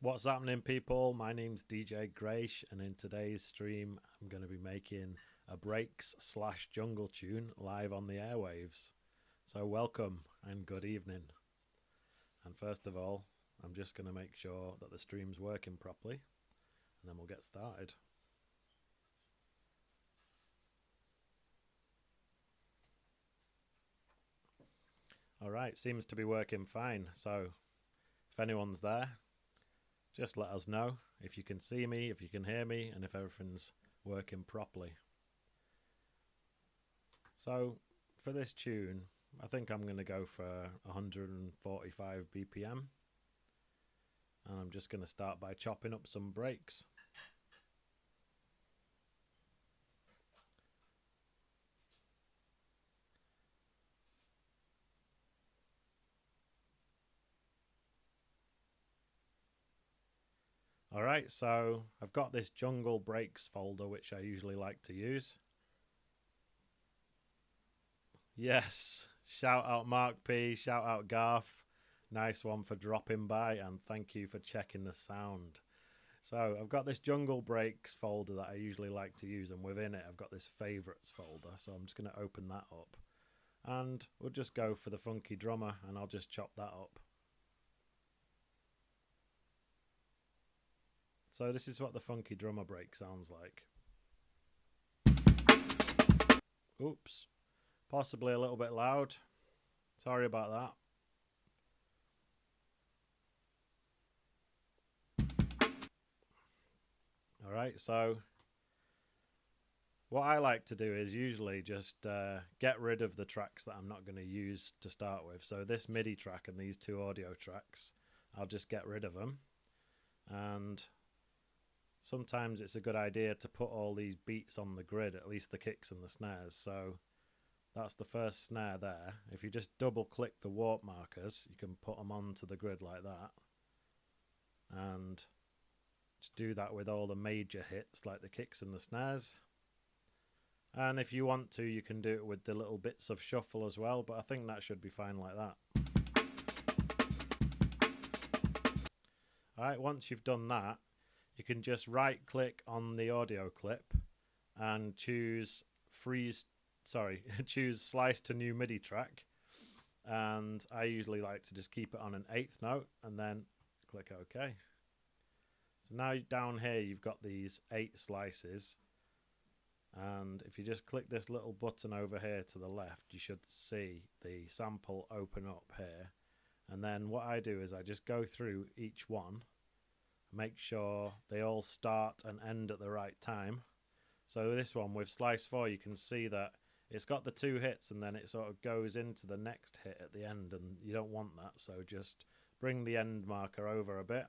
What's happening, people? My name's DJ Graish, and in today's stream, I'm going to be making a breaks/jungle tune live on the airwaves. So, welcome and good evening. And first of all, I'm just going to make sure that the stream's working properly, and then we'll get started. All right, seems to be working fine. So, if anyone's there, just let us know if you can see me, if you can hear me, and if everything's working properly. So for this tune, I think I'm going to go for 145 BPM. And I'm just going to start by chopping up some breaks. Alright, so I've got this jungle breaks folder which I usually like to use. Yes, shout out Mark P, shout out Garth. Nice one for dropping by, and thank you for checking the sound. So I've got this jungle breaks folder that I usually like to use, and within it I've got this favorites folder. So I'm just going to open that up, and we'll just go for the funky drummer, and I'll just chop that up. So this is what the funky drummer break sounds like. Oops, possibly a little bit loud. Sorry about that. Alright, so what I like to do is usually just get rid of the tracks that I'm not going to use to start with. So this MIDI track and these two audio tracks, I'll just get rid of them. And sometimes it's a good idea to put all these beats on the grid, at least the kicks and the snares. So that's the first snare there. If you just double click the warp markers, you can put them onto the grid like that. And just do that with all the major hits like the kicks and the snares. And if you want to, you can do it with the little bits of shuffle as well, but I think that should be fine like that. Alright, once you've done that, you can just right click on the audio clip and choose choose slice to new MIDI track. And I usually like to just keep it on an 8th note and then click OK. So now down here you've got these 8 slices, and if you just click this little button over here to the left, you should see the sample open up here. And then what I do is I just go through each one, make sure they all start and end at the right time. So this one with slice 4, you can see that it's got the 2 hits and then it sort of goes into the next hit at the end, and you don't want that, so just bring the end marker over a bit.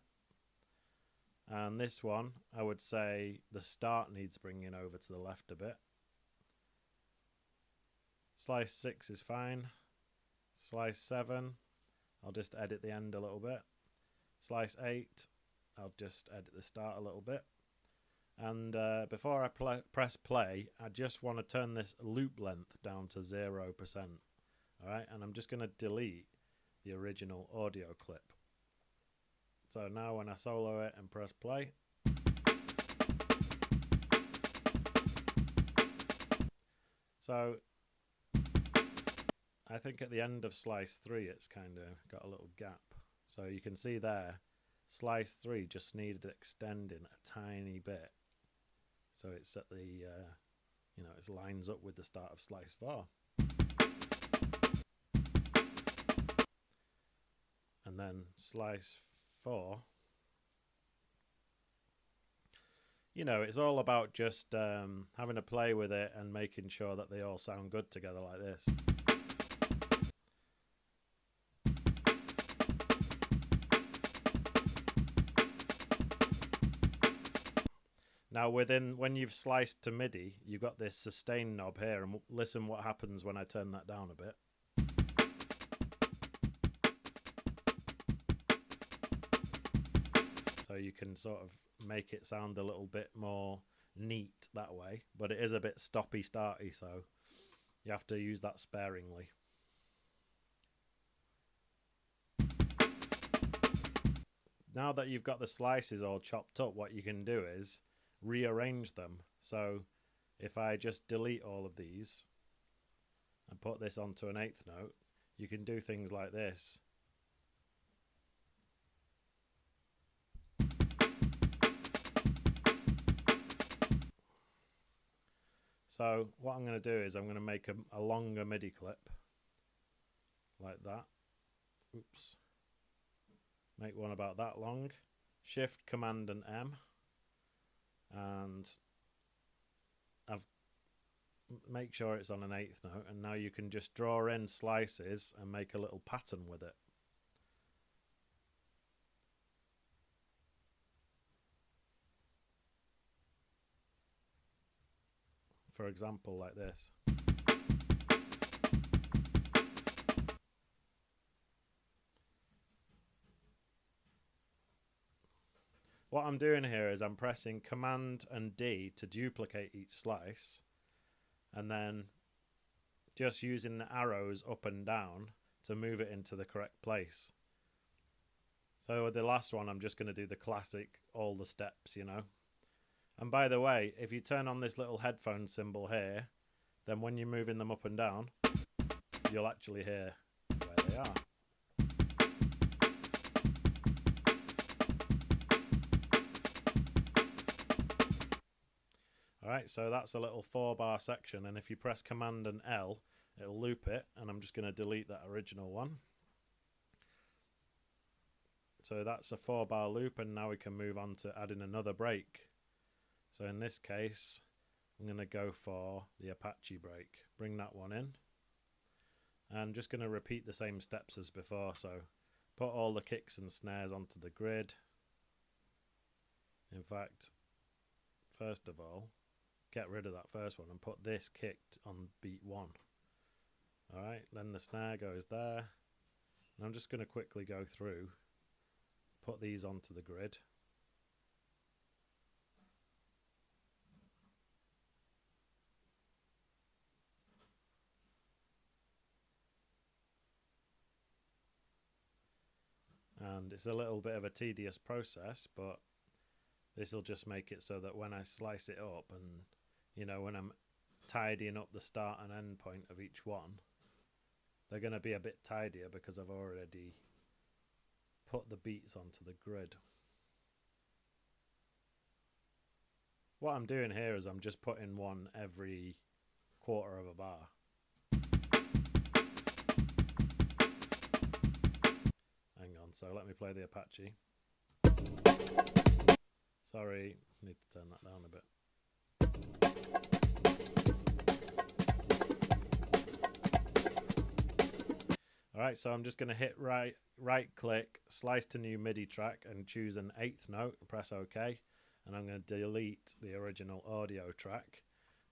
And this one, I would say the start needs bringing over to the left a bit. Slice 6 is fine. Slice 7, I'll just edit the end a little bit. Slice 8, I'll just edit the start a little bit. And before I press play, I just want to turn this loop length down to 0%. Alright, and I'm just going to delete the original audio clip. So now when I solo it and press play, so I think at the end of slice 3 it's kind of got a little gap. So you can see there, slice 3 just needed extending a tiny bit. So it's at the, it lines up with the start of slice 4. And then slice 4, it's all about just having a play with it and making sure that they all sound good together like this. Now when you've sliced to MIDI, you've got this sustain knob here, and listen what happens when I turn that down a bit. So you can sort of make it sound a little bit more neat that way, but it is a bit stoppy starty, so you have to use that sparingly. now that you've got the slices all chopped up, what you can do is rearrange them. So if I just delete all of these and put this onto an eighth note, you can do things like this. So what I'm going to do is I'm going to make a longer MIDI clip like that. Oops. Make one about that long. Shift, Command and M. And make sure it's on an eighth note, and now you can just draw in slices and make a little pattern with it. For example, like this. What I'm doing here is I'm pressing Command and D to duplicate each slice, and then just using the arrows up and down to move it into the correct place. So with the last one, I'm just going to do the classic, all the steps, you know. And by the way, if you turn on this little headphone symbol here, then when you're moving them up and down, you'll actually hear where they are. Alright, so that's a little 4-bar section, and if you press Command and L, it'll loop it, and I'm just going to delete that original one. So that's a 4-bar loop, and now we can move on to adding another break. So in this case, I'm going to go for the Apache break. Bring that one in. And just going to repeat the same steps as before. So put all the kicks and snares onto the grid. In fact, first of all, get rid of that first one and put this kicked on beat 1. Alright, then the snare goes there. And I'm just going to quickly go through, put these onto the grid. And it's a little bit of a tedious process, but this will just make it so that when I slice it up and, you know, when I'm tidying up the start and end point of each one, they're going to be a bit tidier because I've already put the beats onto the grid. What I'm doing here is I'm just putting one every quarter of a bar. Hang on, so let me play the Apache. Sorry, need to turn that down a bit. Alright, so I'm just going to hit right click, slice to new MIDI track and choose an eighth note and press OK. And I'm going to delete the original audio track.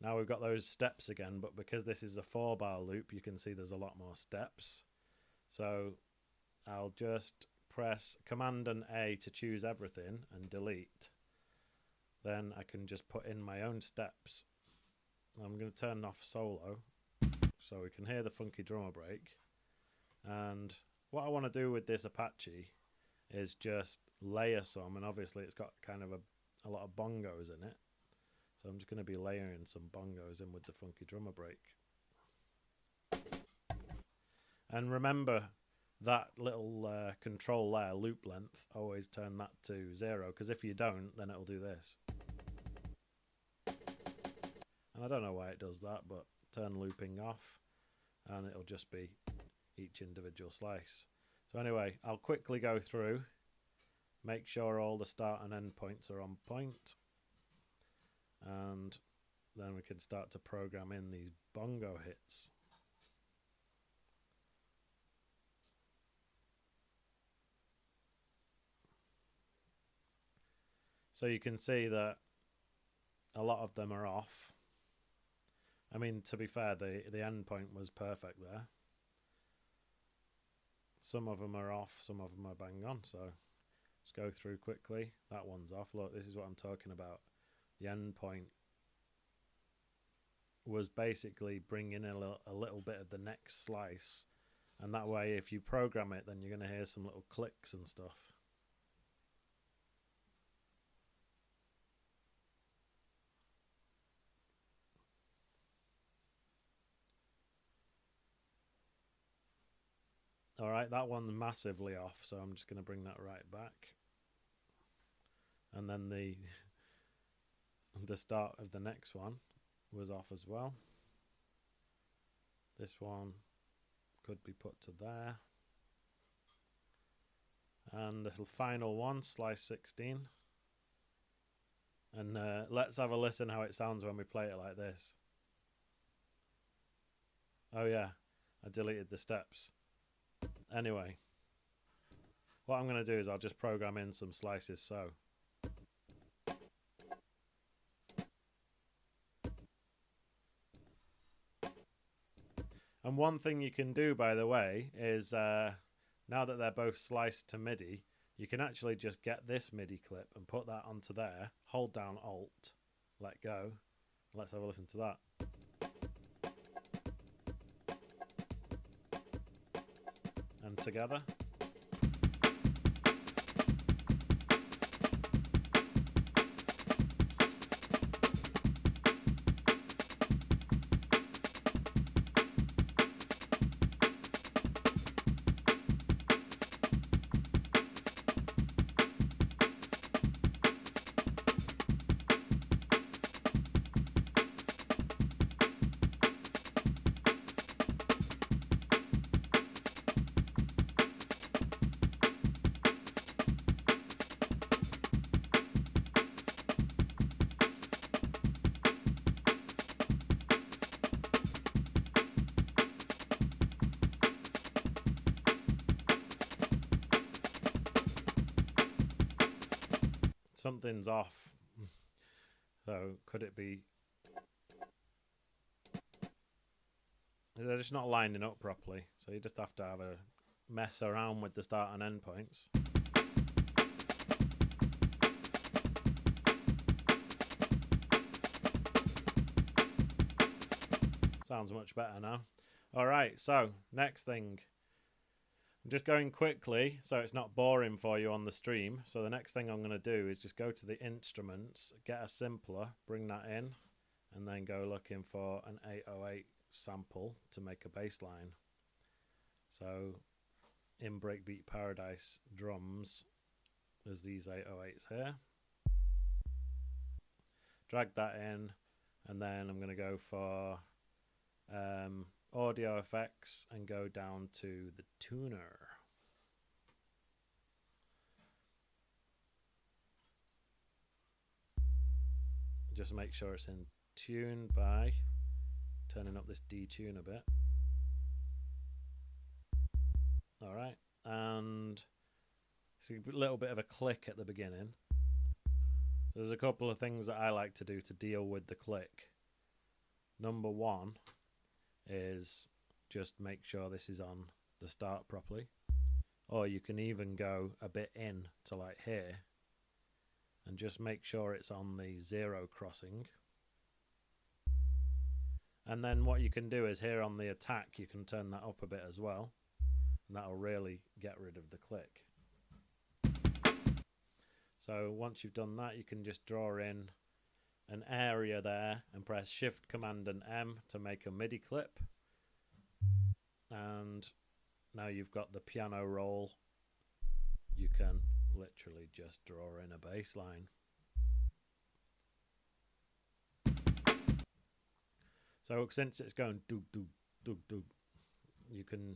Now we've got those steps again, but because this is a 4-bar loop, you can see there's a lot more steps. So I'll just press Command and A to choose everything and delete. Then I can just put in my own steps. I'm going to turn off solo so we can hear the funky drummer break. And what I want to do with this Apache is just layer some, and obviously it's got kind of a lot of bongos in it. So I'm just going to be layering some bongos in with the funky drummer break. And remember that little control there, loop length, always turn that to 0, because if you don't, then it'll do this. And I don't know why it does that, but turn looping off and it'll just be each individual slice. So anyway, I'll quickly go through, make sure all the start and end points are on point, and then we can start to program in these bongo hits. So you can see that a lot of them are off. I mean, to be fair, the end point was perfect there. Some of them are off, some of them are bang on. So let's go through quickly. That one's off. Look, this is what I'm talking about. The end point was basically bringing in a little bit of the next slice. And that way, if you program it, then you're going to hear some little clicks and stuff. All right, that one's massively off, so I'm just going to bring that right back. And then the start of the next one was off as well. This one could be put to there. And the final one, slice 16. And let's have a listen how it sounds when we play it like this. Oh yeah, I deleted the steps. Anyway, what I'm going to do is I'll just program in some slices so. And one thing you can do, by the way, is now that they're both sliced to MIDI, you can actually just get this MIDI clip and put that onto there, hold down Alt, let go. Let's have a listen to that. And together. Something's off. So could it be they're just not lining up properly, so you just have to have a mess around with the start and end points. Sounds much better now. Alright, so next thing, I'm just going quickly so it's not boring for you on the stream. So the next thing I'm going to do is just go to the instruments, get a simpler, bring that in, and then go looking for an 808 sample to make a bass line. So in Breakbeat Paradise drums, there's these 808s here. Drag that in, and then I'm going to go for audio effects and go down to the tuner. Just make sure it's in tune by turning up this detune a bit. Alright, and it's a little bit of a click at the beginning. So there's a couple of things that I like to do to deal with the click. Number one is just make sure this is on the start properly, or you can even go a bit in to like here and just make sure it's on the zero crossing. And then what you can do is here on the attack you can turn that up a bit as well, and that'll really get rid of the click. So once you've done that, you can just draw in an area there and press Shift Command and M to make a MIDI clip, and now you've got the piano roll. You can literally just draw in a bass line. So since it's going doog doog doog doog, you can,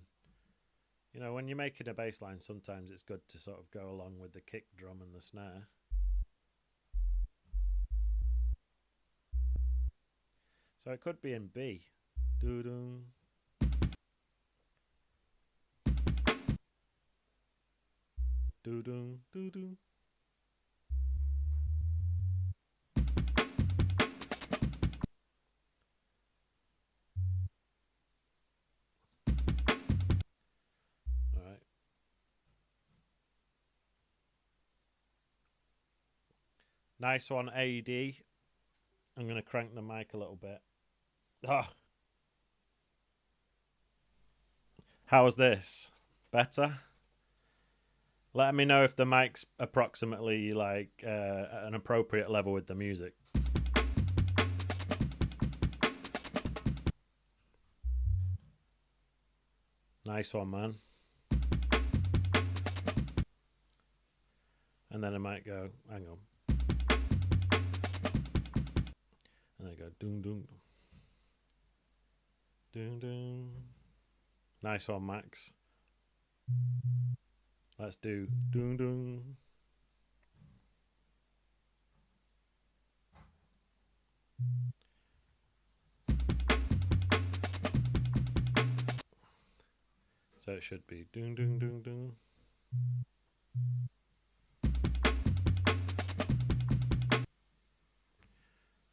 you know, when you're making a bass line, sometimes it's good to sort of go along with the kick drum and the snare. So it could be in B. Doo-doo. Doo-doo, doo-doo. All right. Nice one, AD. I'm going to crank the mic a little bit. Ah. How's this? Better? Let me know if the mic's approximately like at an appropriate level with the music. Nice one, man. And then I might go, hang on. And I go, doom, doom. Doom, doom. Nice one, Max. Let's do doom, doom. So it should be doom, doom, doom, doom.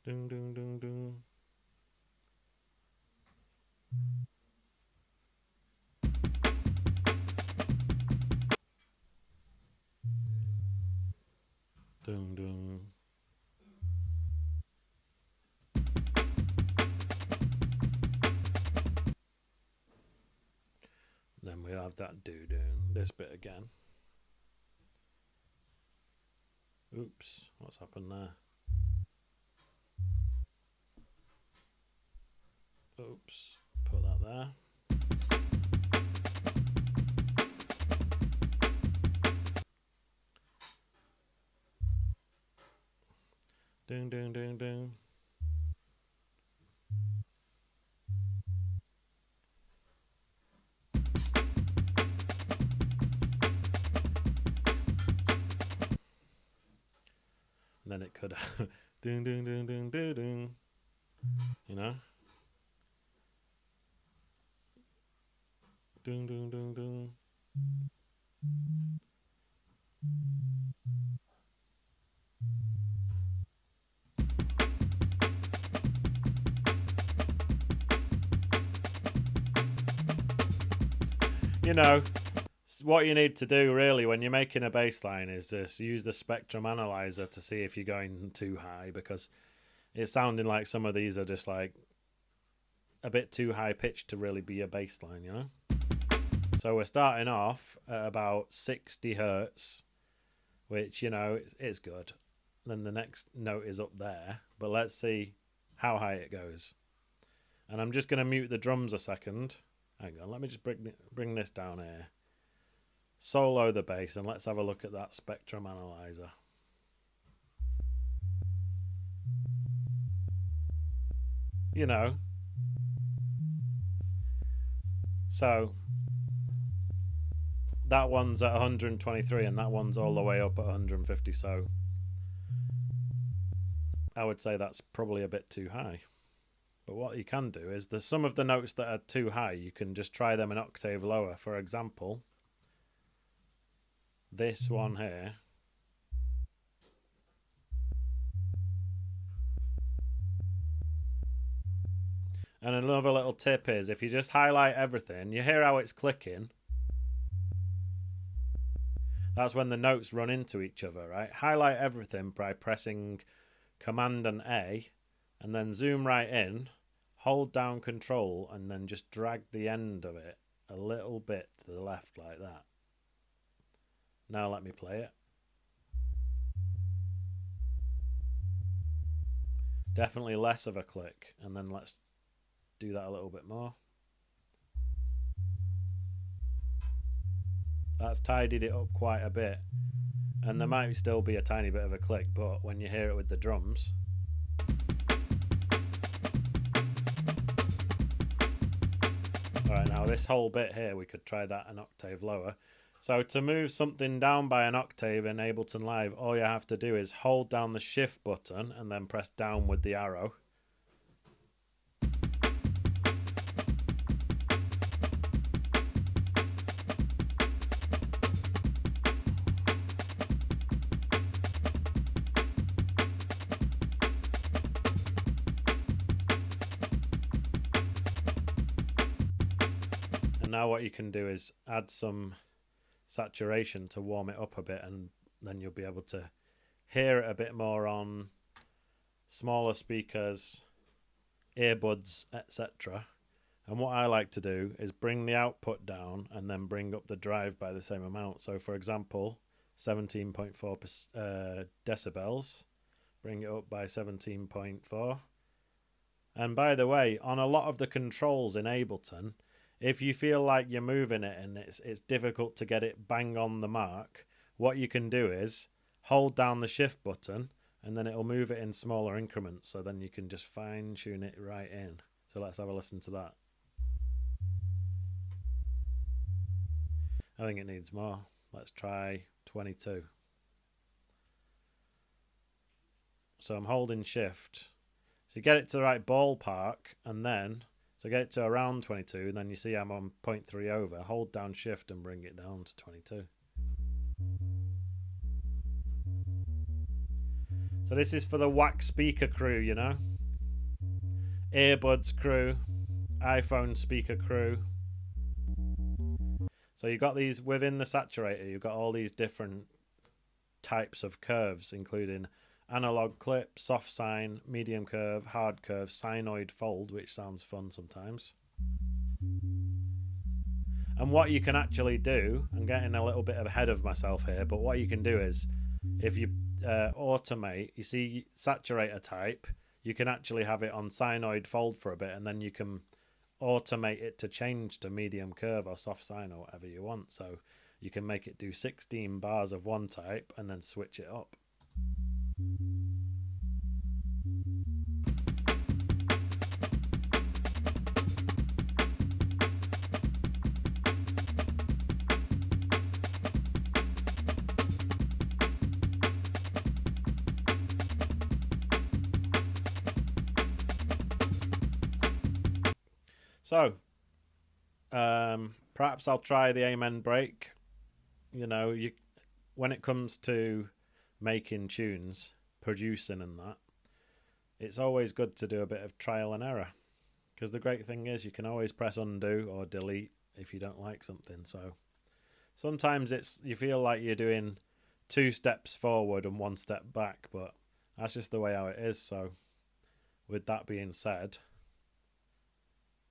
Doom, doom, doom, doom. Doom, doom. Then we'll have that do-doom. This bit again. Oops, what's happened there? Oops, put that there. Doom, doom, doom, doom. And then it could doom, doom, doom, doom, doom, doom. You know? Doom, doom, doom, doom. You know, what you need to do really when you're making a bass line is just use the spectrum analyzer to see if you're going too high, because it's sounding like some of these are just like a bit too high pitched to really be a bass line, you know? So we're starting off at about 60 hertz, which, you know, it's good. Then the next note is up there, but let's see how high it goes. And I'm just going to mute the drums a second. Hang on, let me just bring this down here. Solo the bass, and let's have a look at that spectrum analyzer. You know. So that one's at 123 and that one's all the way up at 150, so I would say that's probably a bit too high. But what you can do is there's some of the notes that are too high, you can just try them an octave lower. For example, this one here. And another little tip is if you just highlight everything, you hear how it's clicking. That's when the notes run into each other, right? Highlight everything by pressing Command and A, and then zoom right in, hold down Control, and then just drag the end of it a little bit to the left like that. Now let me play it. Definitely less of a click, and then let's do that a little bit more. That's tidied it up quite a bit, and there might still be a tiny bit of a click, but when you hear it with the drums, alright, now this whole bit here, we could try that an octave lower. So to move something down by an octave in Ableton Live, all you have to do is hold down the shift button and then press down with the arrow. And now what you can do is add some saturation to warm it up a bit, and then you'll be able to hear it a bit more on smaller speakers, earbuds, etc. And what I like to do is bring the output down and then bring up the drive by the same amount. So for example, 17.4 decibels, bring it up by 17.4. And by the way, on a lot of the controls in Ableton, if you feel like you're moving it and it's difficult to get it bang on the mark, what you can do is hold down the shift button, and then it'll move it in smaller increments, so then you can just fine tune it right in. So let's have a listen to that. I think it needs more. Let's try 22. So I'm holding shift. So you get it to the right ballpark, and then, so get it to around 22, and then you see I'm on 0.3 over. Hold down shift and bring it down to 22. So this is for the wax speaker crew, you know. Earbuds crew, iPhone speaker crew. So you've got these within the saturator, you've got all these different types of curves, including analog clip, soft sine, medium curve, hard curve, sinoid fold, which sounds fun sometimes. And what you can actually do, I'm getting a little bit ahead of myself here, but what you can do is, if you automate, you see saturator type, you can actually have it on sinoid fold for a bit, and then you can automate it to change to medium curve or soft sine or whatever you want. So you can make it do 16 bars of one type and then switch it up. So, perhaps I'll try the Amen break. You know, when it comes to making tunes, producing and that, it's always good to do a bit of trial and error. Because the great thing is you can always press undo or delete if you don't like something. So sometimes you feel like you're doing 2 steps forward and 1 step back, but that's just the way how it is. So with that being said,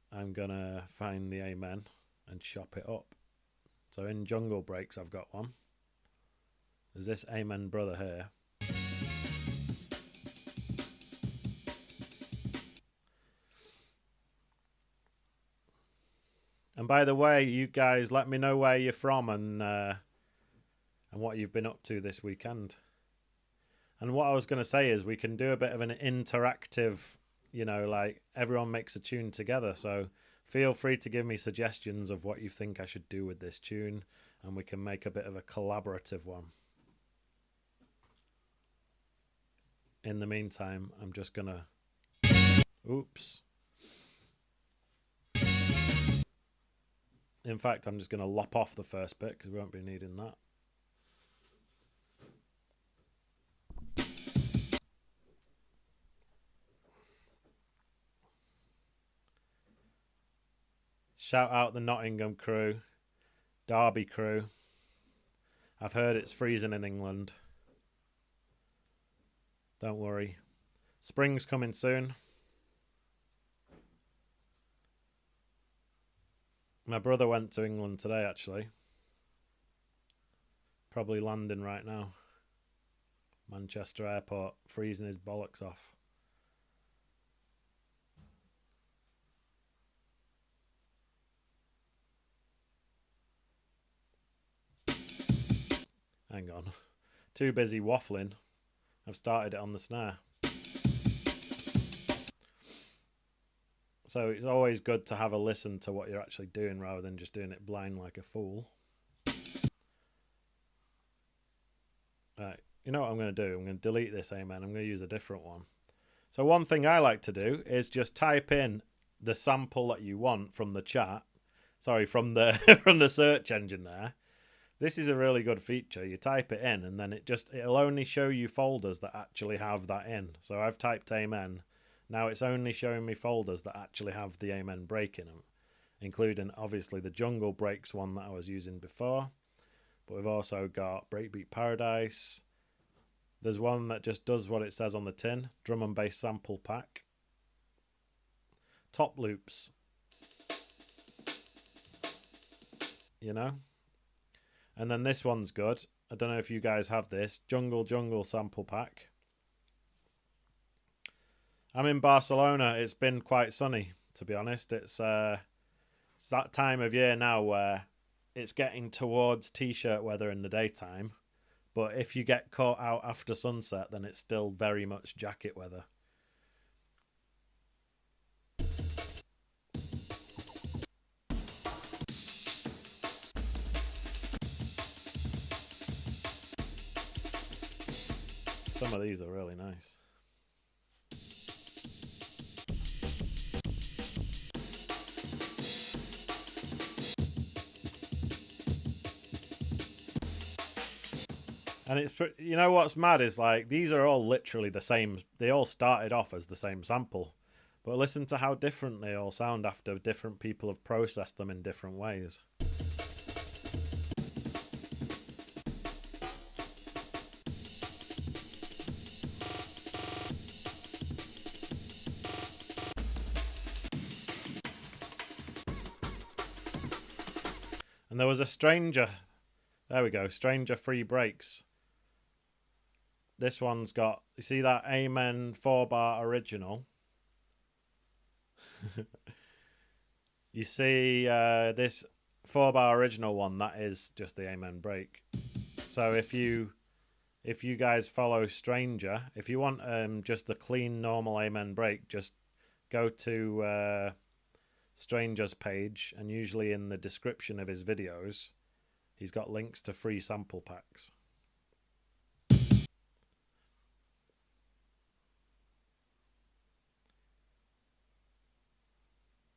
I'm going to find the Amen and chop it up. So in jungle breaks, I've got one. There's this Amen brother here. And by the way, you guys, let me know where you're from and what you've been up to this weekend. And what I was going to say is we can do a bit of an interactive, you know, like everyone makes a tune together. So feel free to give me suggestions of what you think I should do with this tune, and we can make a bit of a collaborative one. In the meantime, I'm just going to... Oops. In fact, I'm just going to lop off the first bit because we won't be needing that. Shout out the Nottingham crew, Derby crew. I've heard it's freezing in England. Don't worry. Spring's coming soon. My brother went to England today, actually. Probably landing right now. Manchester Airport, freezing his bollocks off. Hang on. Too busy waffling. I've started it on the snare. So it's always good to have a listen to what you're actually doing rather than just doing it blind like a fool. Right, you know what I'm going to do? I'm going to delete this Amen. I'm going to use a different one. So one thing I like to do is just type in the sample that you want from the chat. Sorry, from the from the search engine there. This is a really good feature. You type it in and then it'll only show you folders that actually have that in. So I've typed Amen. Now it's only showing me folders that actually have the Amen break in them, including obviously the Jungle Breaks one that I was using before. But we've also got Breakbeat Paradise. There's one that just does what it says on the tin, drum and bass sample pack. Top loops. You know? And then this one's good. I don't know if you guys have this. Jungle sample pack. I'm in Barcelona. It's been quite sunny, to be honest. It's that time of year now where it's getting towards t-shirt weather in the daytime, But if you get caught out after sunset, then it's still very much jacket weather. Some of these are really nice. And it's, you know what's mad is like these are all literally the same. They all started off as the same sample, but listen to how different they all sound after different people have processed them in different ways. And there was a stranger. There we go. Stranger free breaks. This one's got, you see that Amen 4-bar original? You see this 4-bar original one, that is just the Amen break. So if you guys follow Stranger, if you want just the clean normal Amen break, just go to Stranger's page, and usually in the description of his videos he's got links to free sample packs.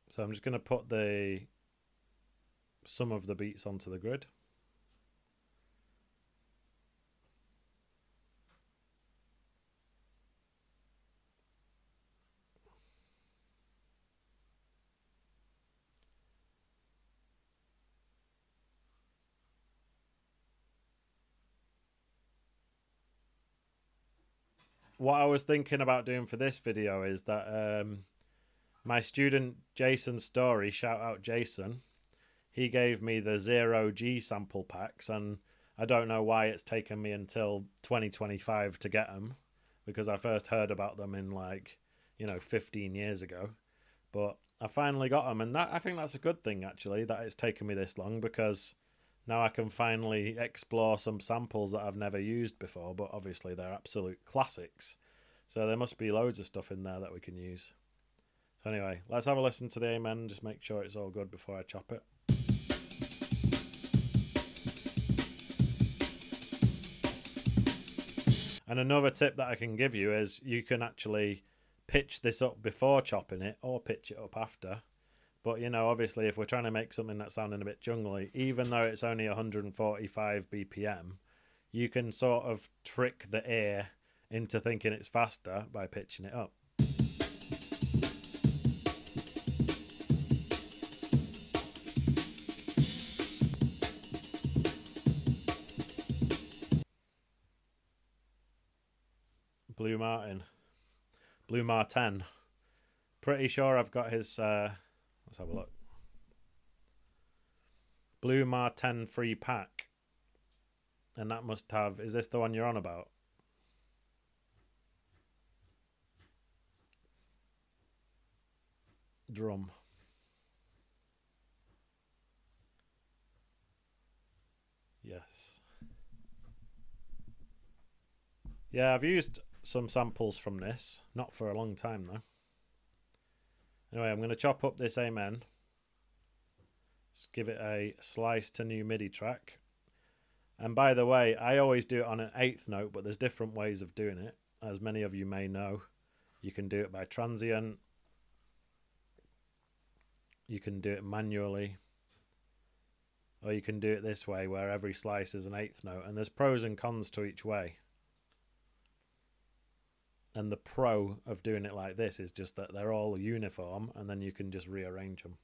So I'm just going to put some of the beats onto the grid. What I was thinking about doing for this video is that my student Jason Story, shout out Jason, he gave me the 0G sample packs, and I don't know why it's taken me until 2025 to get them, because I first heard about them in 15 years ago. But I finally got them, and I think that's a good thing actually, that it's taken me this long, because now I can finally explore some samples that I've never used before, but obviously they're absolute classics. So there must be loads of stuff in there that we can use. So anyway, let's have a listen to the Amen, just make sure it's all good before I chop it. And another tip that I can give you is you can actually pitch this up before chopping it or pitch it up after. But, you know, obviously if we're trying to make something that's sounding a bit jungly, even though it's only 145 BPM, you can sort of trick the ear into thinking it's faster by pitching it up. Blue Martin. Pretty sure I've got his... let's have a look. Blue Martin free pack. And that must have... Is this the one you're on about? Drum. Yes. Yeah, I've used some samples from this. Not for a long time, though. Anyway, I'm going to chop up this Amen. Let's give it a slice to new MIDI track. And by the way, I always do it on an 8th note, but there's different ways of doing it. As many of you may know, you can do it by transient. You can do it manually. Or you can do it this way, where every slice is an 8th note. And there's pros and cons to each way. And the pro of doing it like this is just that they're all uniform, and then you can just rearrange them.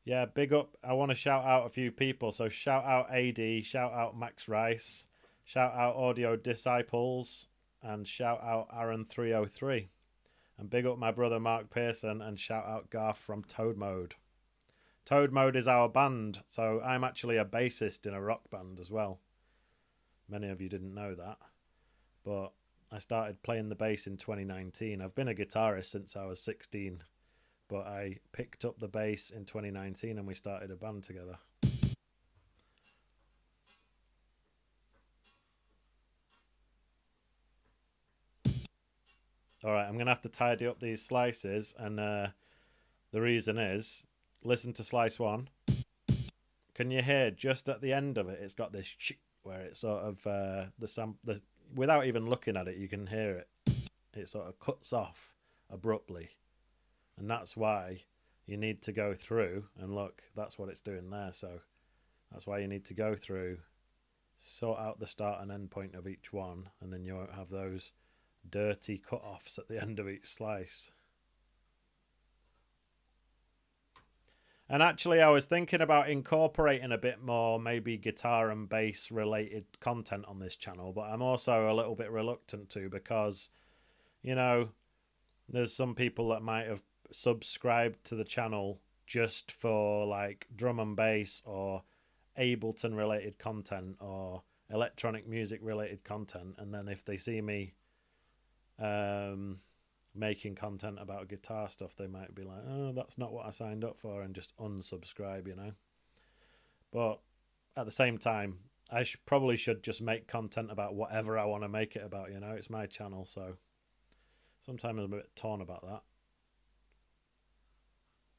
Yeah, big up. I want to shout out a few people. So shout out AD, shout out Max Rice, shout out Audio Disciples, and shout out Aaron303. And big up my brother Mark Pearson, and shout out Garth from Toad Mode. Toad Mode is our band, so I'm actually a bassist in a rock band as well. Many of you didn't know that, but I started playing the bass in 2019. I've been a guitarist since I was 16, but I picked up the bass in 2019 and we started a band together. All right, I'm going to have to tidy up these slices, and the reason is, listen to slice 1. Can you hear just at the end of it, it's got this where it sort of, without even looking at it, you can hear it. It sort of cuts off abruptly. And that's why you need to go through, and look, that's what it's doing there. So that's why you need to go through, sort out the start and end point of each one, and then you won't have those dirty cut-offs at the end of each slice. And actually, I was thinking about incorporating a bit more maybe guitar and bass related content on this channel, but I'm also a little bit reluctant to, because, you know, there's some people that might have subscribed to the channel just for like drum and bass or Ableton related content or electronic music related content, and then if they see me making content about guitar stuff, they might be like, oh, that's not what I signed up for, and just unsubscribe, you know. But at the same time, I probably should just make content about whatever I want to make it about, you know. It's my channel, so sometimes I'm a bit torn about that.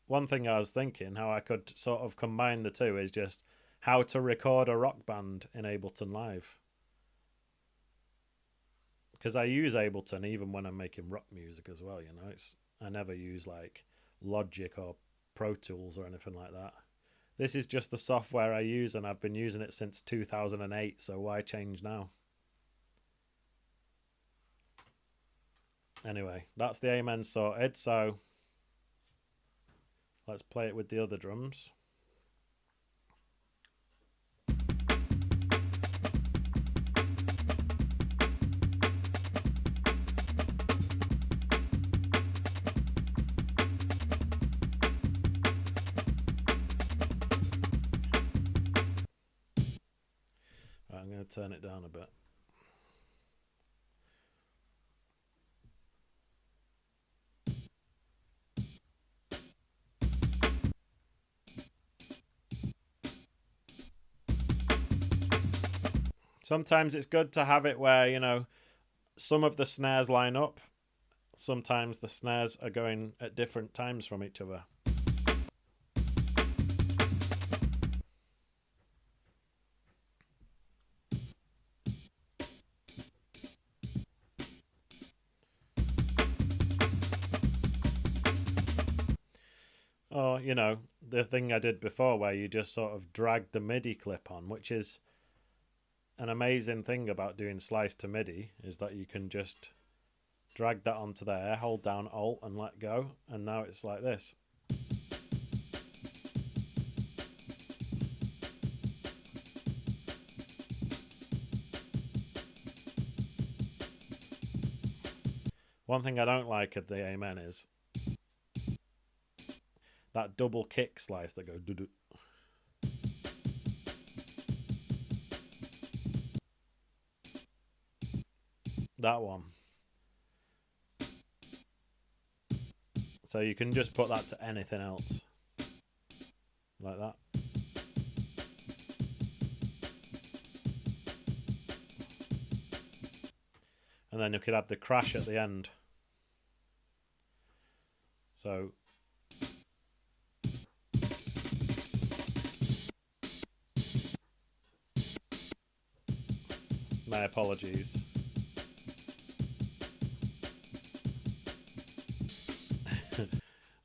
One thing I was thinking how I could sort of combine the two is just how to record a rock band in Ableton Live. Because I use Ableton even when I'm making rock music as well, you know. I never use like Logic or Pro Tools or anything like that. This is just the software I use, and I've been using it since 2008, so why change now? Anyway, that's the Amen sorted, so let's play it with the other drums. Right, I'm going to turn it down a bit. Sometimes it's good to have it where, you know, some of the snares line up. Sometimes the snares are going at different times from each other. Or, you know, the thing I did before where you just sort of drag the MIDI clip on, which is an amazing thing about doing slice to MIDI, is that you can just drag that onto there, hold down Alt and let go, and now it's like this. One thing I don't like of the Amen is that double kick slice that goes doo-doo. That one. So you can just put that to anything else. Like that. And then you could have the crash at the end. So my apologies.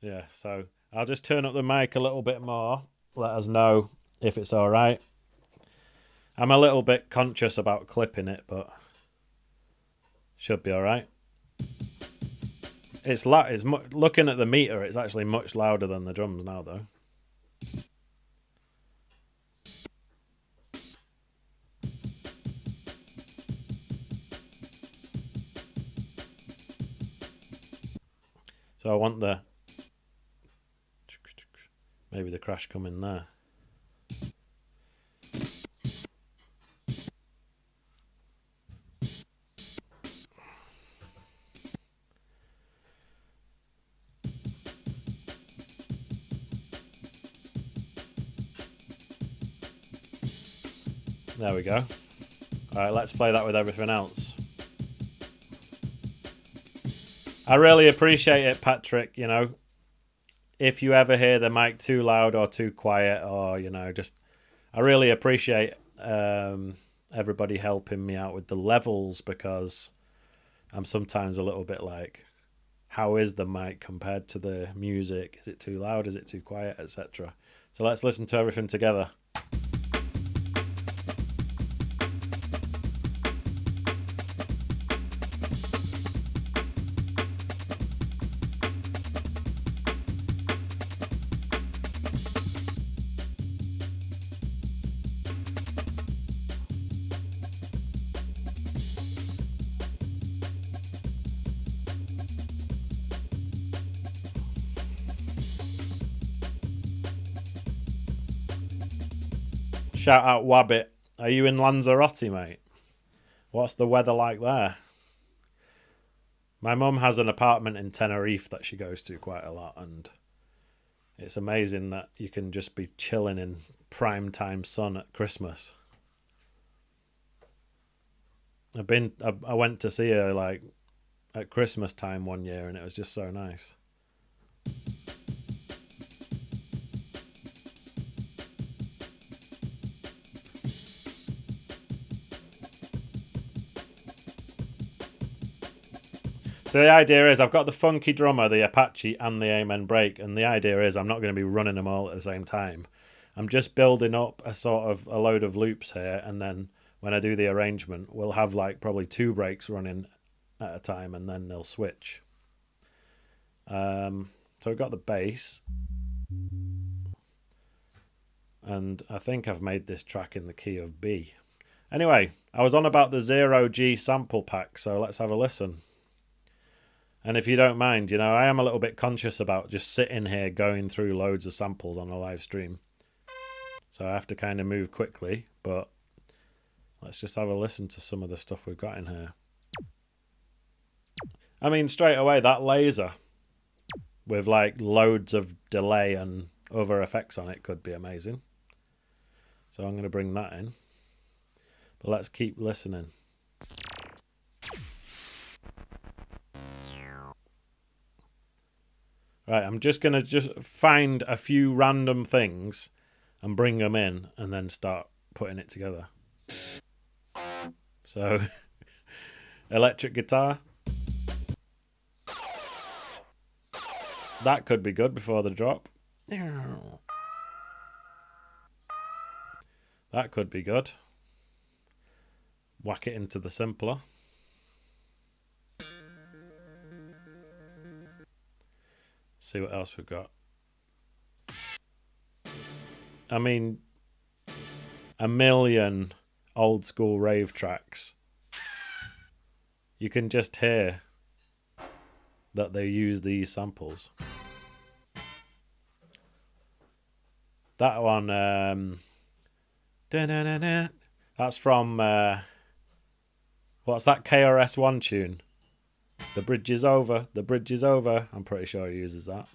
Yeah, so I'll just turn up the mic a little bit more. Let us know if it's all right. I'm a little bit conscious about clipping it, but should be all right. It's loud. Looking at the meter, it's actually much louder than the drums now, though. So I want maybe the crash coming there. There we go. All right, let's play that with everything else. I really appreciate it, Patrick. You know, if you ever hear the mic too loud or too quiet, or just I really appreciate everybody helping me out with the levels, because I'm sometimes a little bit like, how is the mic compared to the music? Is it too loud? Is it too quiet, etc.? So let's listen to everything together. Shout out Wabbit. Are you in Lanzarote, mate? What's the weather like there? My mum has an apartment in Tenerife that she goes to quite a lot, and it's amazing that you can just be chilling in prime time sun at Christmas. I went to see her like at Christmas time one year, and it was just so nice. So the idea is I've got the funky drummer, the Apache, and the Amen break, and the idea is I'm not going to be running them all at the same time. I'm just building up a sort of a load of loops here, and then when I do the arrangement, we'll have like probably 2 breaks running at a time, and then they'll switch. So we've got the bass, and I think I've made this track in the key of B. Anyway, I was on about the 0G sample pack, so let's have a listen. And if you don't mind, I am a little bit conscious about just sitting here going through loads of samples on a live stream. So I have to kind of move quickly, but let's just have a listen to some of the stuff we've got in here. I mean, straight away, that laser with like loads of delay and other effects on it could be amazing. So I'm going to bring that in. But let's keep listening. Right, I'm just going to find a few random things and bring them in and then start putting it together. So, electric guitar. That could be good before the drop. That could be good. Whack it into the simpler. See what else we've got. I mean, a million old school rave tracks. You can just hear that they use these samples. That one, that's from, what's that KRS-One tune? The bridge is over, the bridge is over. I'm pretty sure he uses that.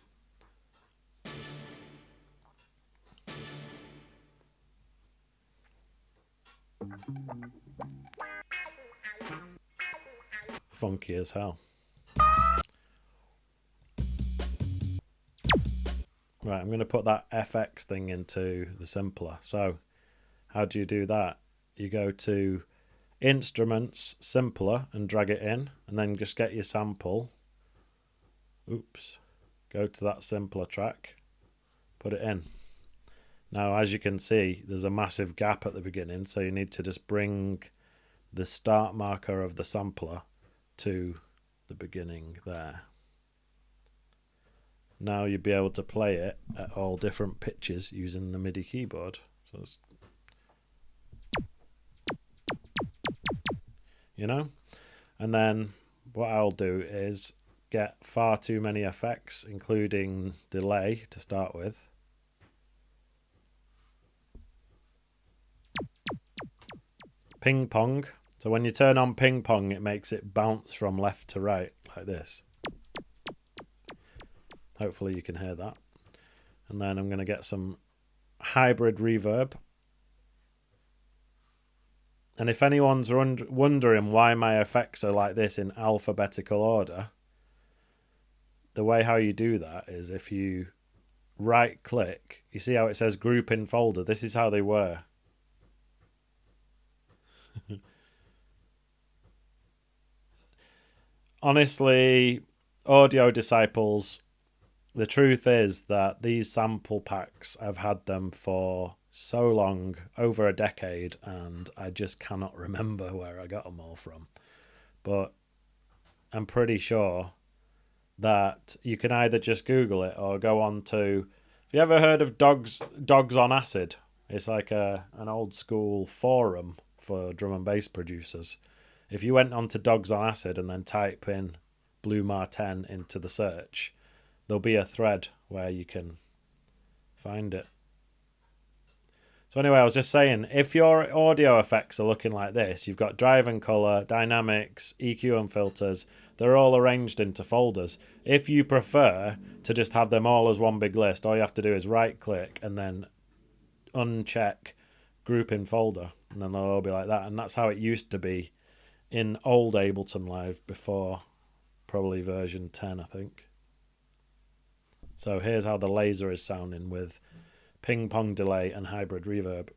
Funky as hell. Right, I'm going to put that FX thing into the simpler. So, how do you do that? You go to Instruments, Simpler, and drag it in, and then just get your sample. Oops. Go to that simpler track, put it in. Now, as you can see, there's a massive gap at the beginning, so you need to just bring the start marker of the sampler to the beginning there. Now you'll be able to play it at all different pitches using the MIDI keyboard. So it's, and then what I'll do is get far too many effects, including delay to start with. Ping pong. So when you turn on ping pong, it makes it bounce from left to right like this. Hopefully you can hear that. And then I'm going to get some hybrid reverb. And if anyone's wondering why my effects are like this in alphabetical order, the way how you do that is if you right click, you see how it says group in folder? This is how they were. Honestly, audio disciples, the truth is that these sample packs, I've had them for so long, over a decade, and I just cannot remember where I got them all from. But I'm pretty sure that you can either just Google it or go on to. Have you ever heard of Dogs on Acid? It's like an old school forum for drum and bass producers. If you went on to Dogs on Acid and then type in Blue Martin into the search, there'll be a thread where you can find it. So anyway, I was just saying, if your audio effects are looking like this, you've got drive and color, dynamics, EQ and filters, they're all arranged into folders. If you prefer to just have them all as one big list, all you have to do is right click and then uncheck group in folder, and then they'll all be like that. And that's how it used to be in old Ableton Live before probably version 10, I think. So here's how the laser is sounding with ping pong delay and hybrid reverb.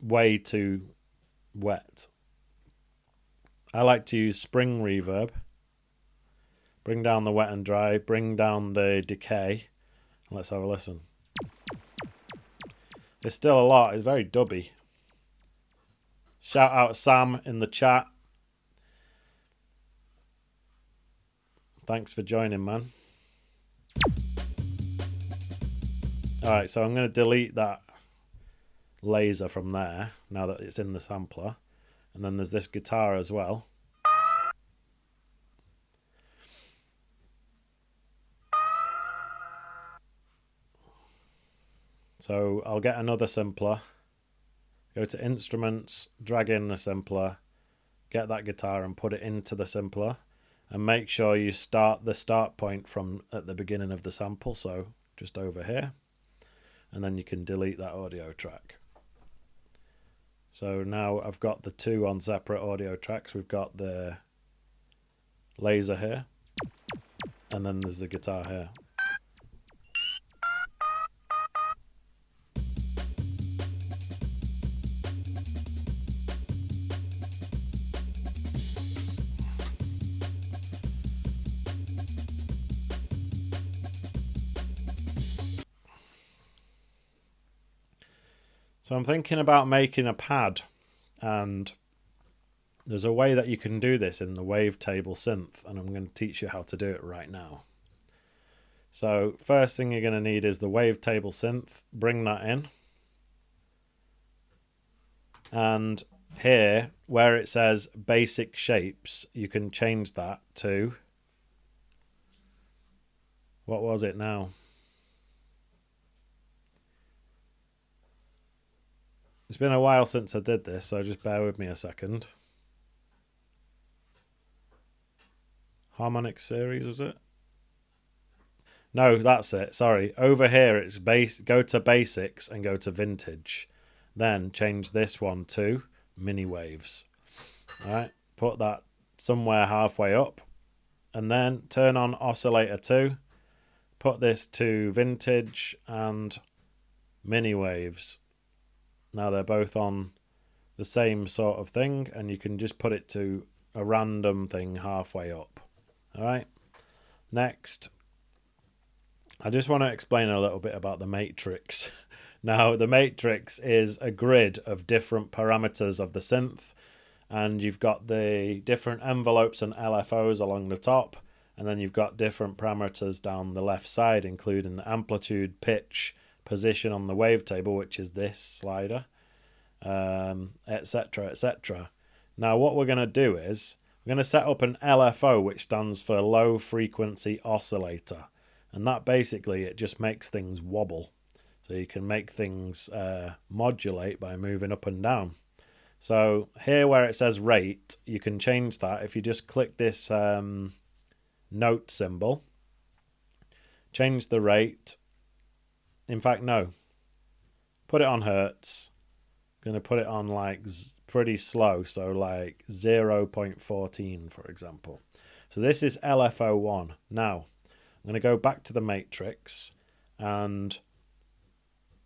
Way too wet. I like to use spring reverb. Bring down the wet and dry, bring down the decay. Let's have a listen. There's still a lot, it's very dubby. Shout out Sam in the chat. Thanks for joining, man. Alright, so I'm going to delete that laser from there now that it's in the sampler. And then there's this guitar as well. So I'll get another sampler, go to instruments, drag in the sampler, get that guitar and put it into the sampler. And make sure you start the start point from at the beginning of the sample, so just over here. And then you can delete that audio track. So now I've got the two on separate audio tracks. We've got the laser here, and then there's the guitar here. So I'm thinking about making a pad, and there's a way that you can do this in the wavetable synth, and I'm going to teach you how to do it right now. So first thing you're going to need is the wavetable synth. Bring that in. And here, where it says basic shapes, you can change that to, what was it now? It's been a while since I did this, so just bear with me a second. Harmonic series, was it? No, that's it. Sorry. Over here, it's go to basics and go to vintage. Then change this one to mini waves. All right. Put that somewhere halfway up. And then turn on oscillator 2. Put this to vintage and mini waves. Now they're both on the same sort of thing, and you can just put it to a random thing halfway up. All right. Next, I just want to explain a little bit about the matrix. Now, the matrix is a grid of different parameters of the synth, and you've got the different envelopes and LFOs along the top, and then you've got different parameters down the left side, including the amplitude, pitch, position on the wavetable, which is this slider, etc., etc. Now what we're going to do is we're going to set up an LFO, which stands for low frequency oscillator, and that basically it just makes things wobble, so you can make things modulate by moving up and down. So here where it says rate, you can change that if you just click this note symbol, change the rate. In fact, no. Put it on hertz. going to put it on like pretty slow, so like 0.14 for example. So this is LFO1. Now I'm going to go back to the matrix, and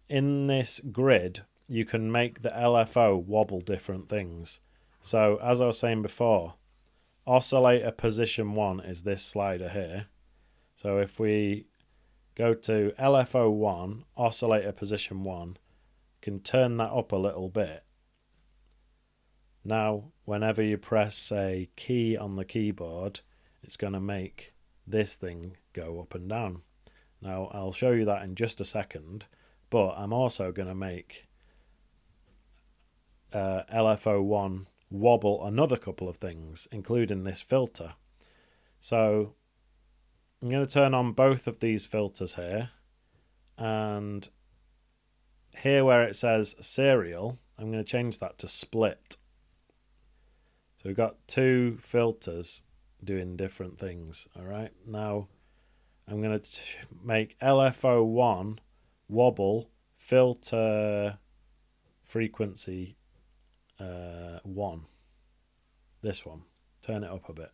in this grid you can make the LFO wobble different things. So as I was saying before, oscillator position 1 is this slider here. So if we go to LFO1, oscillator position 1, can turn that up a little bit. Now whenever you press a key on the keyboard, it's going to make this thing go up and down. Now I'll show you that in just a second, but I'm also going to make LFO1 wobble another couple of things, including this filter. So I'm going to turn on both of these filters here, and here where it says serial, I'm going to change that to split. So we've got two filters doing different things. All right, now I'm going to make LFO1 wobble filter frequency 1. This one. Turn it up a bit.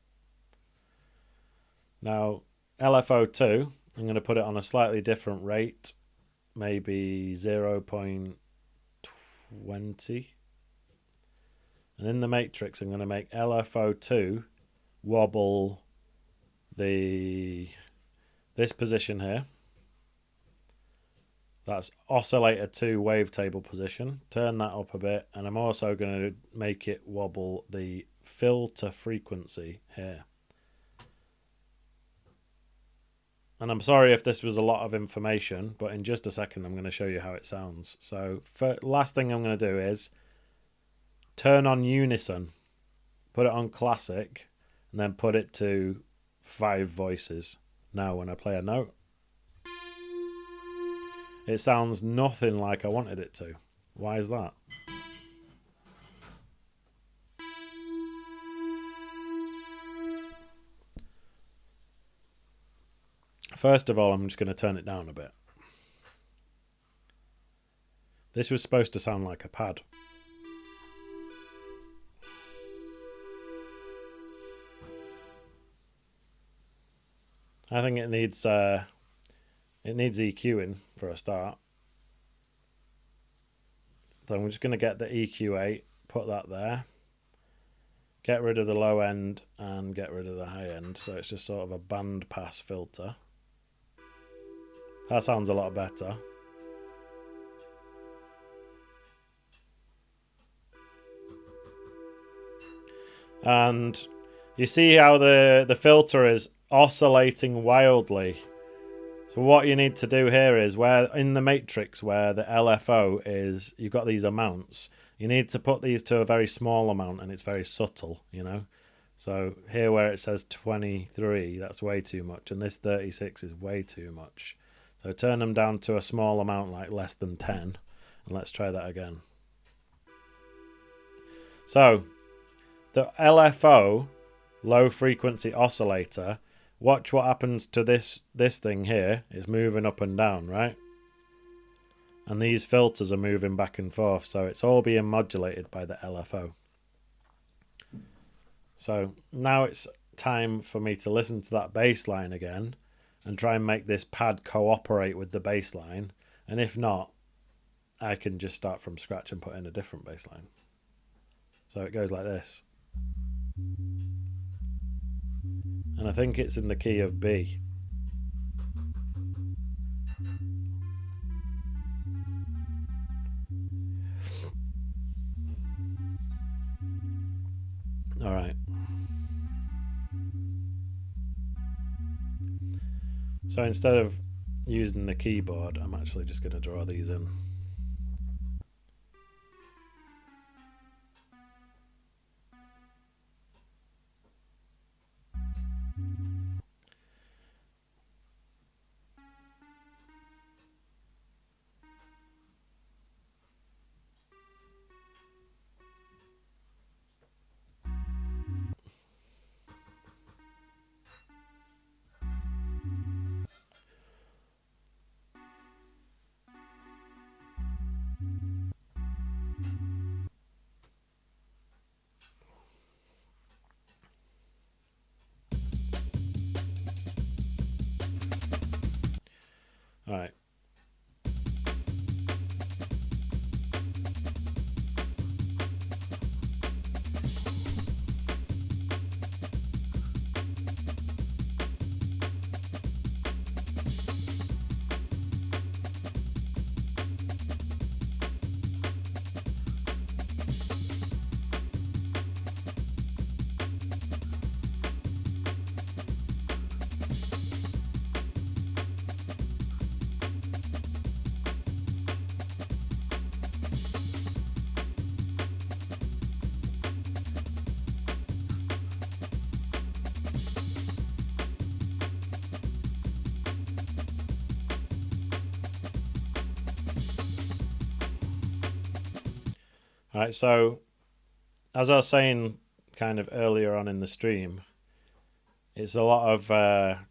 Now LFO2, I'm going to put it on a slightly different rate, maybe 0.20. And in the matrix, I'm going to make LFO2 wobble this position here. That's oscillator 2 wavetable position. Turn that up a bit, and I'm also going to make it wobble the filter frequency here. And I'm sorry if this was a lot of information, but in just a second I'm going to show you how it sounds. So last thing I'm going to do is turn on unison, put it on classic, and then put it to 5 voices. Now when I play a note, it sounds nothing like I wanted it to. Why is that? First of all, I'm just going to turn it down a bit. This was supposed to sound like a pad. I think it needs EQing for a start. So I'm just going to get the EQ8, put that there, get rid of the low end and get rid of the high end. So it's just sort of a band pass filter. That sounds a lot better. And you see how the filter is oscillating wildly. So what you need to do here is, where in the matrix where the LFO is, you've got these amounts, you need to put these to a very small amount, and it's very subtle, you know. So here where it says 23, that's way too much, and this 36 is way too much. So turn them down to a small amount, like less than 10, and let's try that again. So the LFO, low frequency oscillator, watch what happens to this thing here. It's moving up and down, right? And these filters are moving back and forth, so it's all being modulated by the LFO. So now it's time for me to listen to that bass line again and try and make this pad cooperate with the bass line. And if not, I can just start from scratch and put in a different bass line. So it goes like this. And I think it's in the key of B. All right. So instead of using the keyboard, I'm actually just going to draw these in. All right. All right. So, as I was saying kind of earlier on in the stream, it's a lot of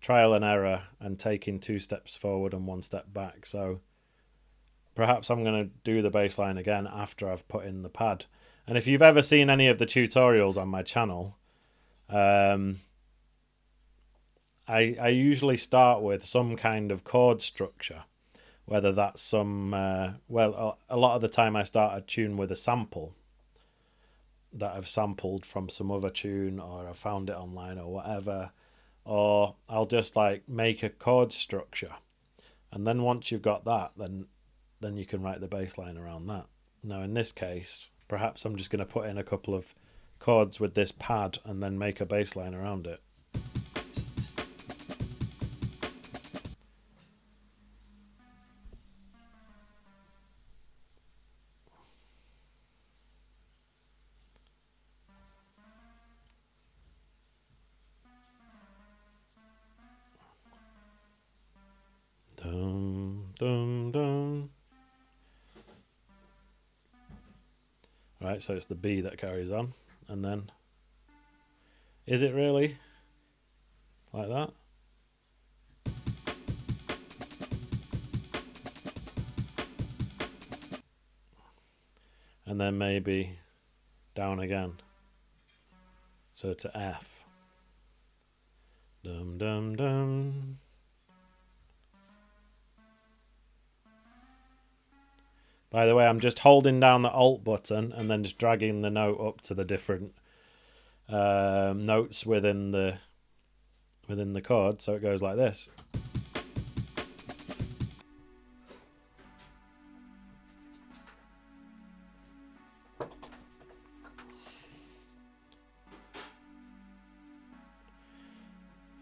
trial and error and taking 2 steps forward and 1 step back. So perhaps I'm going to do the bass line again after I've put in the pad. And if you've ever seen any of the tutorials on my channel, I usually start with some kind of chord structure, whether that's some, a lot of the time I start a tune with a sample that I've sampled from some other tune, or I found it online or whatever, or I'll just like make a chord structure, and then once you've got that, then you can write the bass line around that. Now in this case, perhaps I'm just going to put in a couple of chords with this pad and then make a bass line around it. Dum, dum, dum. Right, so it's the B that carries on, and then is it really like that? And then maybe down again, so to F. Dum dum dum. By the way, I'm just holding down the Alt button and then just dragging the note up to the different notes within the chord, so it goes like this.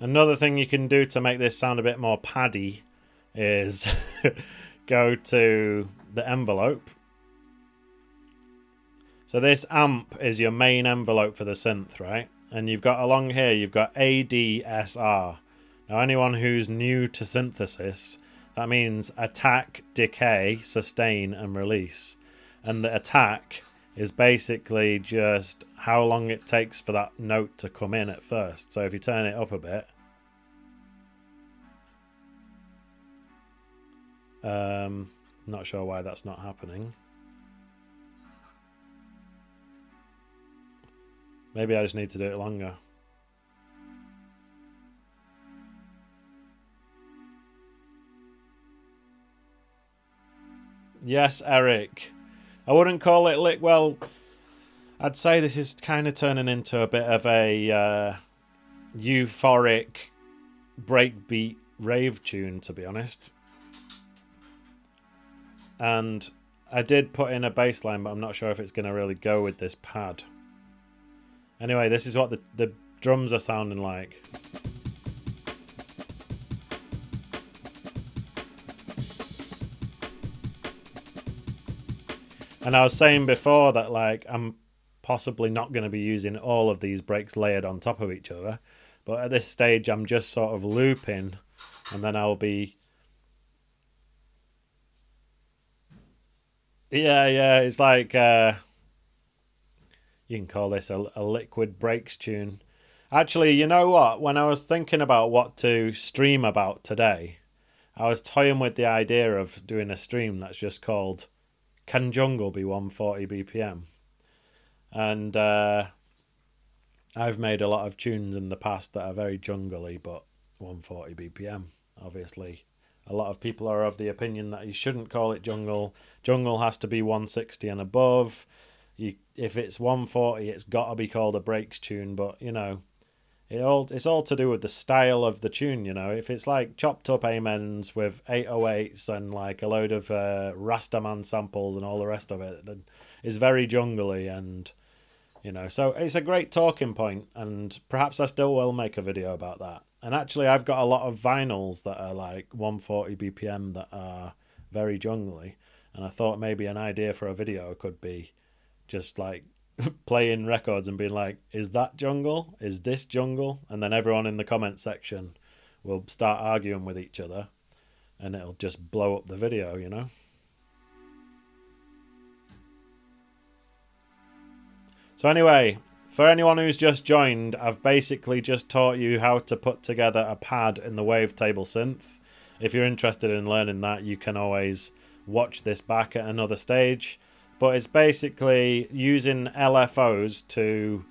Another thing you can do to make this sound a bit more paddy is go to the envelope. So this amp is your main envelope for the synth, right? And you've got along here, you've got ADSR. Now anyone who's new to synthesis, that means attack, decay, sustain and release. And the attack is basically just how long it takes for that note to come in at first. So if you turn it up a bit, not sure why that's not happening. Maybe I just need to do it longer. Yes, Eric. I wouldn't call it lick. Well, I'd say this is kind of turning into a bit of a euphoric breakbeat rave tune, to be honest. And I did put in a bass line, but I'm not sure if it's going to really go with this pad. Anyway, this is what the drums are sounding like. And I was saying before that like I'm possibly not going to be using all of these breaks layered on top of each other, but at this stage I'm just sort of looping, and then I'll be yeah it's like you can call this a liquid breaks tune. Actually, you know what, when I was thinking about what to stream about today, I was toying with the idea of doing a stream that's just called Can Jungle Be 140 BPM? And I've made a lot of tunes in the past that are very jungly, but 140 BPM, obviously A lot of people are of the opinion that you shouldn't call it jungle. Jungle has to be 160 and above. If it's 140, it's got to be called a breaks tune. But, you know, it's all to do with the style of the tune, you know. If it's like chopped up amens with 808s and like a load of Rastaman samples and all the rest of it, then it's very jungly, and, you know, so it's a great talking point, and perhaps I still will make a video about that. And actually, I've got a lot of vinyls that are like 140 BPM that are very jungly, and I thought maybe an idea for a video could be just like playing records and being like, is that jungle? Is this jungle? And then everyone in the comment section will start arguing with each other, and it'll just blow up the video, you know? So anyway, for anyone who's just joined, I've basically just taught you how to put together a pad in the wavetable synth. If you're interested in learning that, you can always watch this back at another stage. But it's basically using LFOs to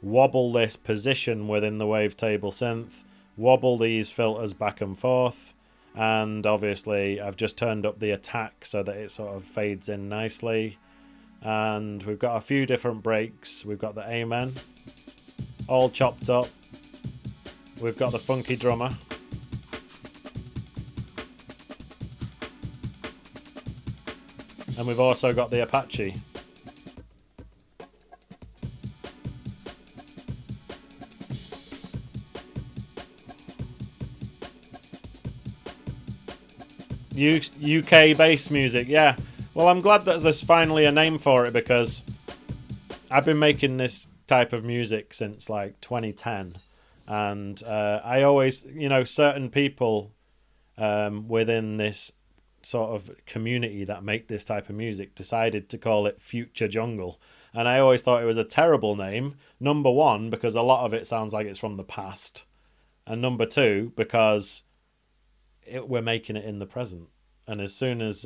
wobble this position within the wavetable synth, wobble these filters back and forth, and obviously I've just turned up the attack so that it sort of fades in nicely. And we've got a few different breaks. We've got the Amen, all chopped up. We've got the funky drummer. And we've also got the Apache. UK bass music, yeah. Well, I'm glad that there's finally a name for it, because I've been making this type of music since like 2010. And I always, you know, certain people within this sort of community that make this type of music decided to call it Future Jungle. And I always thought it was a terrible name. Number one, because a lot of it sounds like it's from the past. And number two, because we're making it in the present. And as soon as...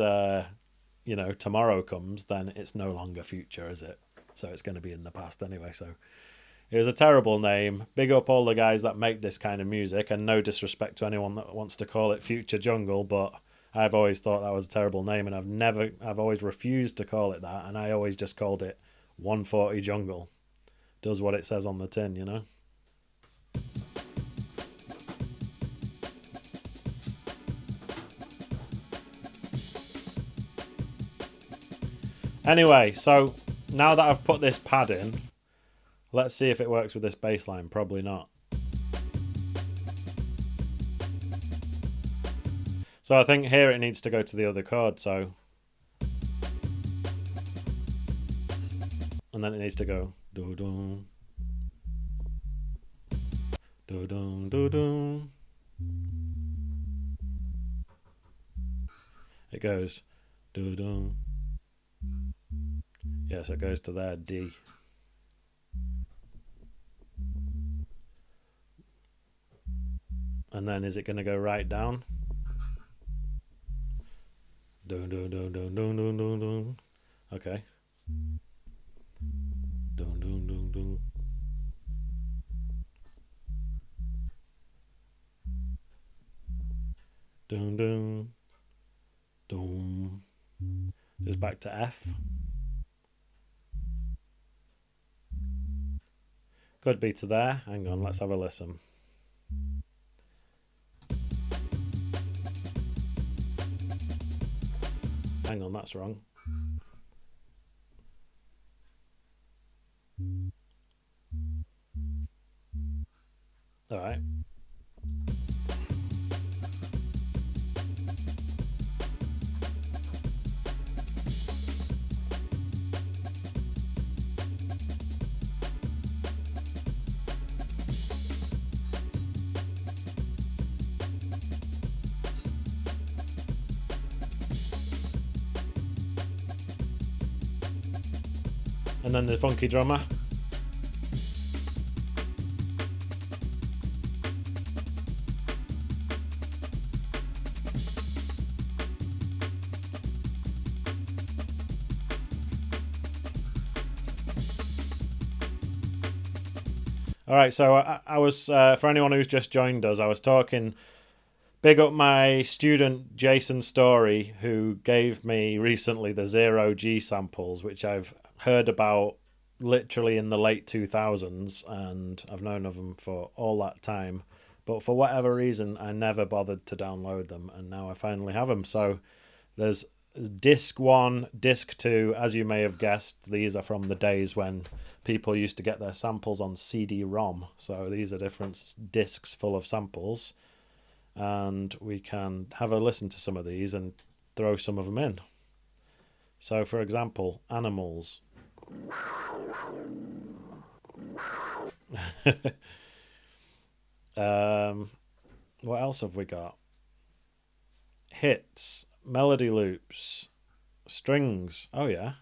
you know, tomorrow comes, then it's no longer future, is it? So it's going to be in the past anyway. So it was a terrible name. Big up all the guys that make this kind of music, and no disrespect to anyone that wants to call it Future Jungle, but I've always thought that was a terrible name, and I've always refused to call it that, and I always just called it 140 Jungle. Does what it says on the tin, you know? Anyway, so now that I've put this pad in, let's see if it works with this bass line. Probably not. So I think here it needs to go to the other chord, so... And then it needs to go... Do-dum. Do-dum, do-dum. It goes... Do-dum. Yeah, so it goes to there, D. And then is it going to go right down? Dun, dun, dun, dun, dun, dun, dun, dun. Okay. Dun, dun, dun, dun. Dun, dun. Dun. Just back to F. Could be to there. Hang on, let's have a listen. Hang on, that's wrong. All right. And then the funky drummer. All right, so I was, for anyone who's just joined us, I was talking Big up my student Jason Story, who gave me recently the 0G samples, which I've heard about literally in the late 2000s, and I've known of them for all that time. But for whatever reason, I never bothered to download them, and now I finally have them. So there's disc 1, disc 2, as you may have guessed, these are from the days when people used to get their samples on CD-ROM. So these are different discs full of samples, and we can have a listen to some of these and throw some of them in. So for example, animals. What else have we got? Hits, melody loops, strings. Oh yeah.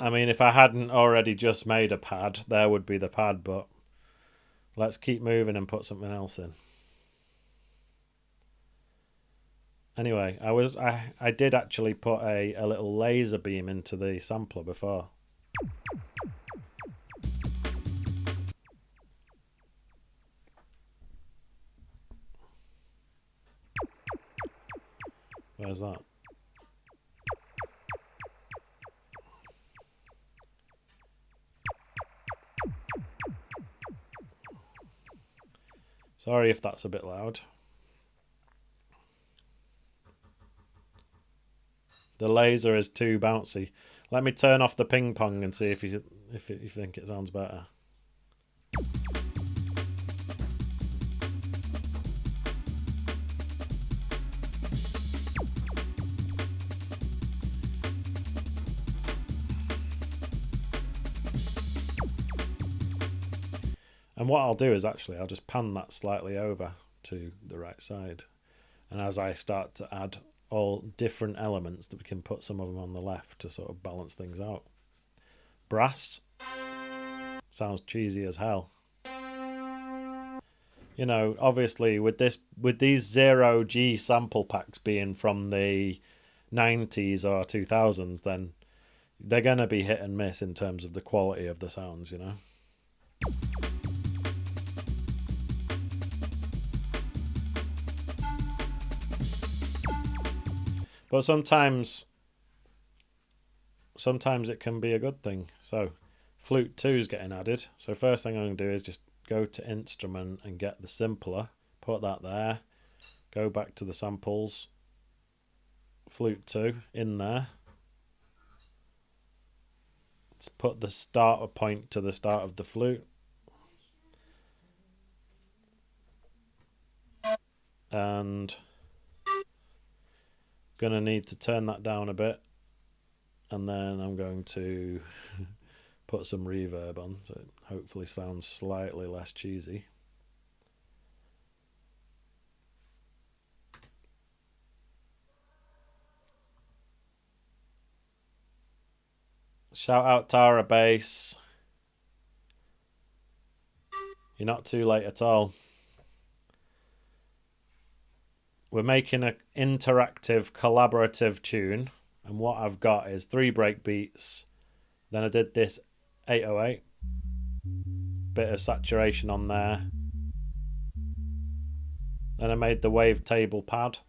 I mean, if I hadn't already just made a pad, there would be the pad, but let's keep moving and put something else in. Anyway, I did actually put a little laser beam into the sampler before. Where's that? Sorry if that's a bit loud. The laser is too bouncy. Let me turn off the ping pong and see if you think it sounds better. And what I'll do is I'll just pan that slightly over to the right side. And as I start to add all different elements, that we can put some of them on the left to sort of balance things out. Brass sounds cheesy as hell. You know, obviously with these 0G sample packs being from the 90s or 2000s, then they're going to be hit and miss in terms of the quality of the sounds, you know. But sometimes it can be a good thing. So flute 2 is getting added. So first thing I'm going to do is just go to instrument and get the simpler, put that there, go back to the samples, flute 2 in there. Let's put the starter point to the start of the flute. And gonna need to turn that down a bit, and then I'm going to put some reverb on so it hopefully sounds slightly less cheesy. Shout out Tara Bass. You're not too late at all. We're making an interactive, collaborative tune, and what I've got is 3 break beats. Then I did this 808, bit of saturation on there. Then I made the wavetable pad.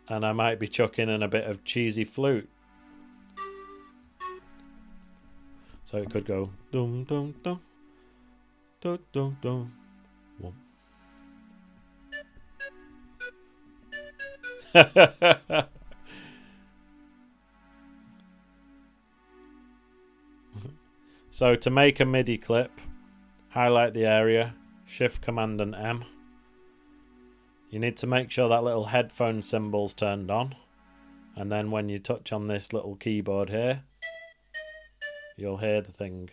And I might be chucking in a bit of cheesy flute. So it could go dum dum dum dum dum dum. So to make a MIDI clip, highlight the area, Shift Command and M. You need to make sure that little headphone symbol's turned on, and then when you touch on this little keyboard here, you'll hear the thing.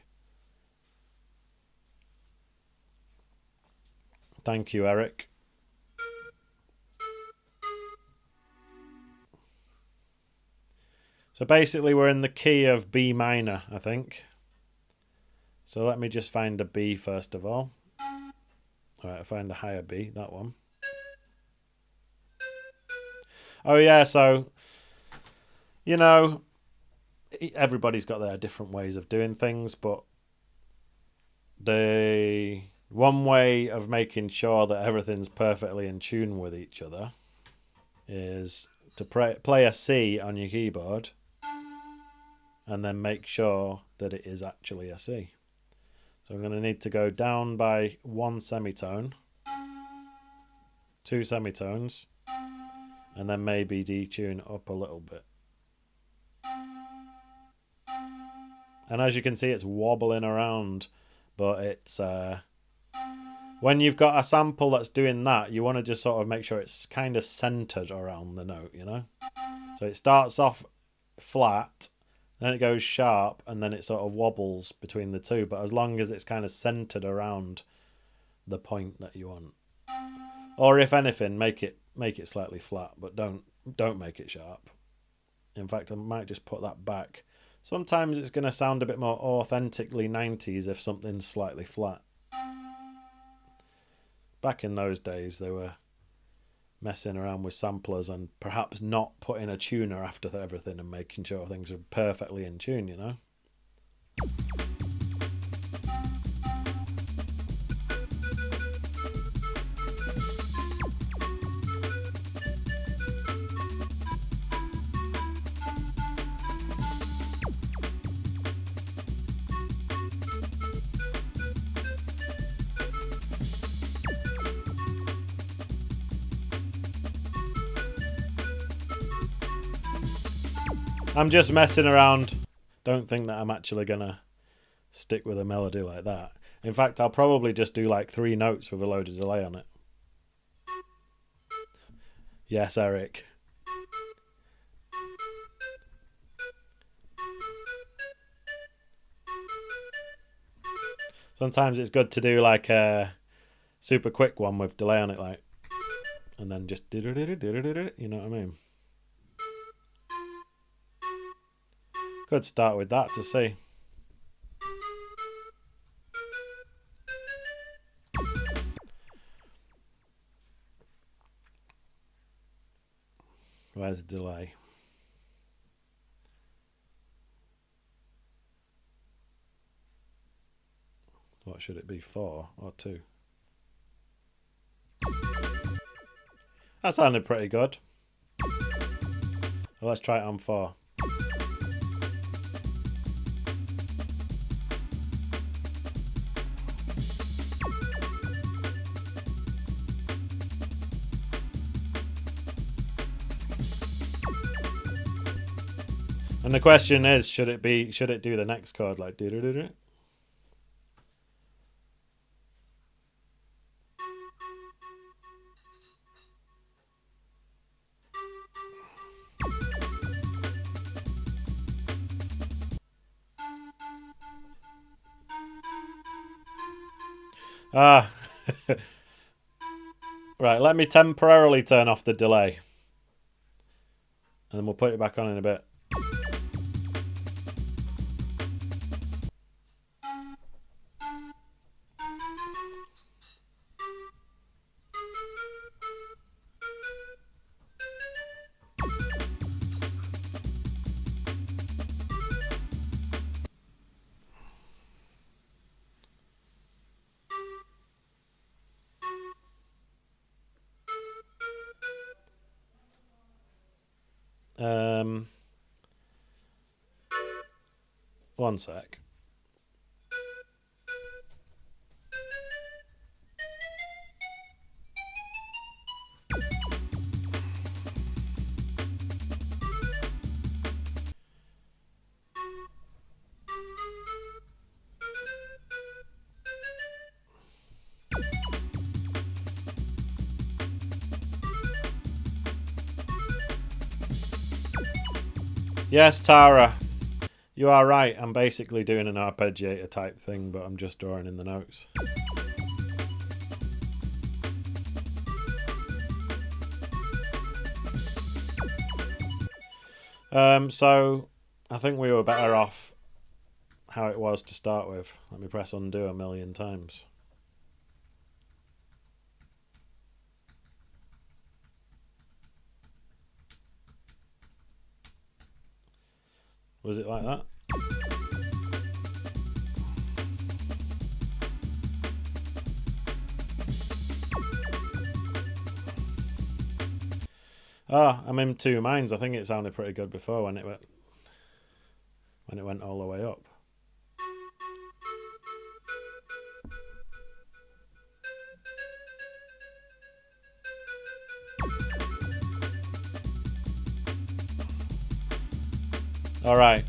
Thank you, Eric. So basically we're in the key of B minor, I think. So let me just find a B first of all. Alright, I find a higher B, that one. Oh yeah, so, you know, everybody's got their different ways of doing things, but the one way of making sure that everything's perfectly in tune with each other is to play a C on your keyboard and then make sure that it is actually a C. So I'm going to need to go down by 1 semitone, 2 semitones, and then maybe detune up a little bit. And as you can see, it's wobbling around, but it's when you've got a sample that's doing that, you want to just sort of make sure it's kind of centered around the note, you know? So it starts off flat, then it goes sharp, and then it sort of wobbles between the two. But as long as it's kind of centered around the point that you want, or if anything, make it slightly flat, but don't make it sharp. In fact, I might just put that back. Sometimes it's going to sound a bit more authentically 90s if something's slightly flat. Back in those days, they were messing around with samplers and perhaps not putting a tuner after everything and making sure things are perfectly in tune, you know? I'm just messing around. Don't think that I'm actually going to stick with a melody like that. In fact, I'll probably just do like 3 notes with a load of delay on it. Yes, Eric. Sometimes it's good to do like a super quick one with delay on it, like, and then just you know what I mean? Could start with that to see. Where's the delay? What should it be, 4 or 2? That sounded pretty good. Well, let's try it on 4. And the question is, should it do the next chord like do-do-do-do? Ah. Right, let me temporarily turn off the delay. And then we'll put it back on in a bit. One sec. Yes, Tara, you are right. I'm basically doing an arpeggiator type thing, but I'm just drawing in the notes. So I think we were better off how it was to start with. Let me press undo a million times. Was it like that? Ah, I'm in two minds. I think it sounded pretty good before when it went all the way up. All right.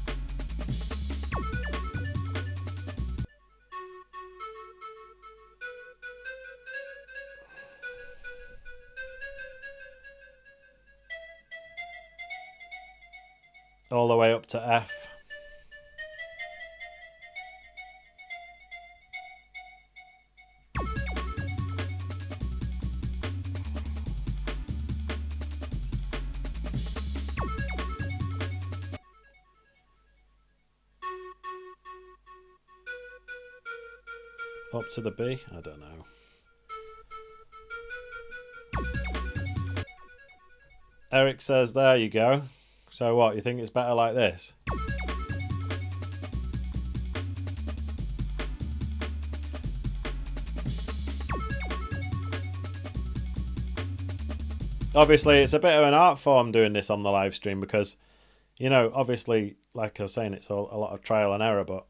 All the way up to F. Up to the B? I don't know. Eric says, there you go. So what, you think it's better like this? Obviously, it's a bit of an art form doing this on the live stream because, you know, obviously, like I was saying, it's a lot of trial and error, but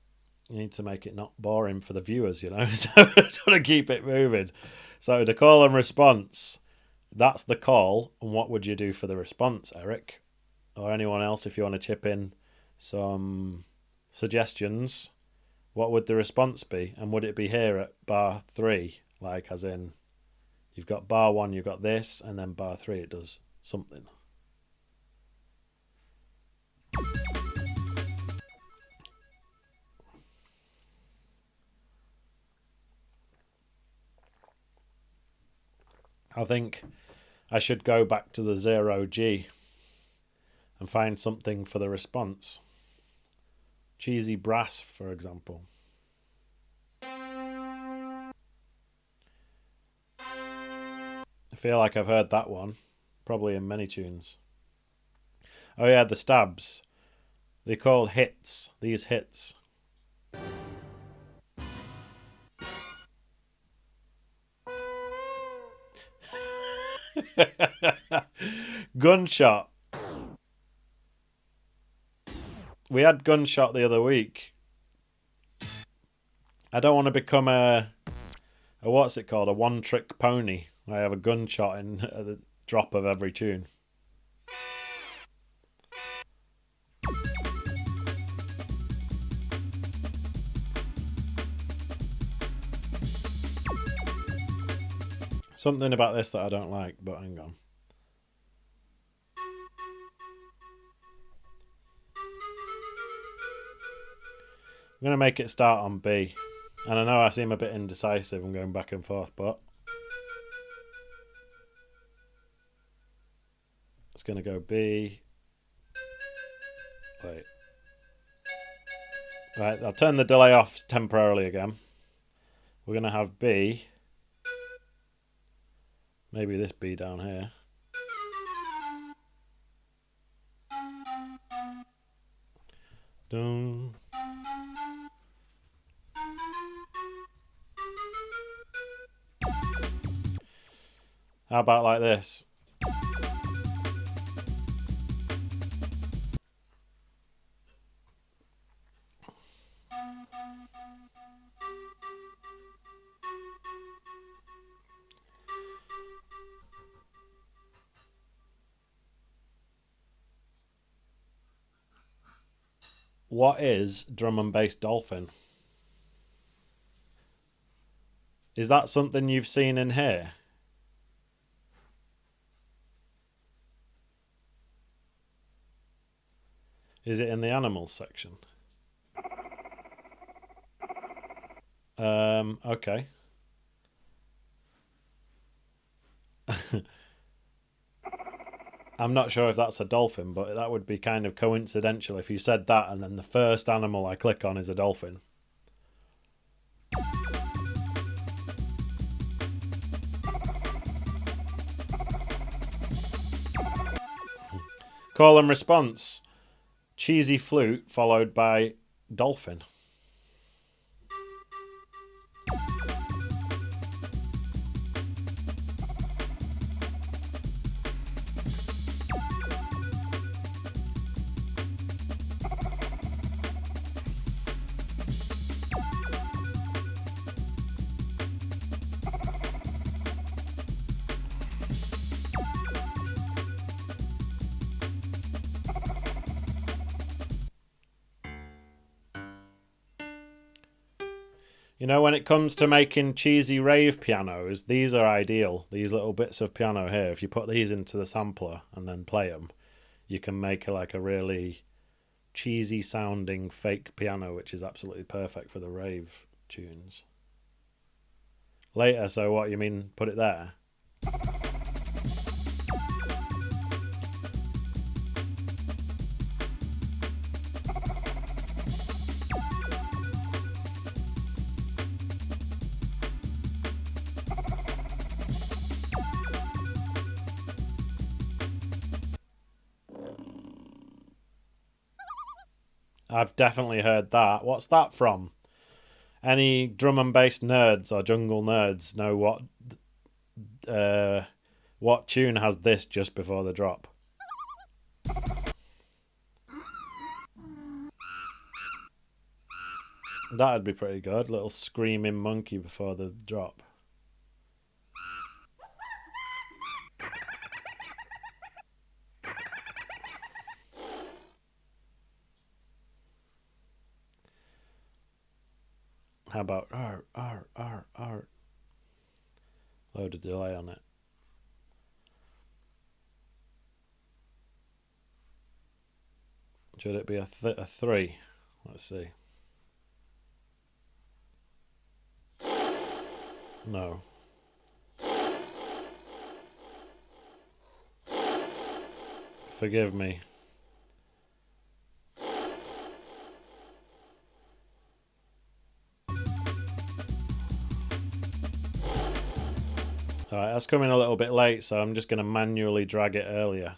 you need to make it not boring for the viewers, you know, so sort of keep it moving. So the call and response, that's the call. And what would you do for the response, Eric? Or anyone else, if you want to chip in some suggestions, what would the response be? And would it be here at bar 3? Like, as in, you've got bar 1, you've got this, and then bar 3, it does something. I think I should go back to the 0G and find something for the response. Cheesy brass, for example. I feel like I've heard that one, probably in many tunes. Oh yeah, the stabs. They're called hits, these hits. Gunshot. We had gunshot the other week. I don't want to become a what's it called? A one-trick pony. I have a gunshot in at the drop of every tune. Something about this that I don't like, but hang on. I'm going to make it start on B. And I know I seem a bit indecisive. I'm going back and forth, but it's going to go B. Wait. Right, I'll turn the delay off temporarily again. We're going to have B. Maybe this B down here. Dun. How about like this? What is drum and bass dolphin? Is that something you've seen in here? Is it in the animals section? Okay. I'm not sure if that's a dolphin, but that would be kind of coincidental if you said that and then the first animal I click on is a dolphin. Call and response. Cheesy flute followed by dolphin. You know, when it comes to making cheesy rave pianos, these are ideal. These little bits of piano here, if you put these into the sampler and then play them, you can make like a really cheesy sounding fake piano, which is absolutely perfect for the rave tunes. Later, so what, you mean put it there? I've definitely heard that. What's that from? Any drum and bass nerds or jungle nerds know what tune has this just before the drop? That'd be pretty good. Little screaming monkey before the drop. How about R R R R? Load of delay on it. Should it be a 3? Let's see. No. Forgive me. Alright, that's coming a little bit late, so I'm just going to manually drag it earlier.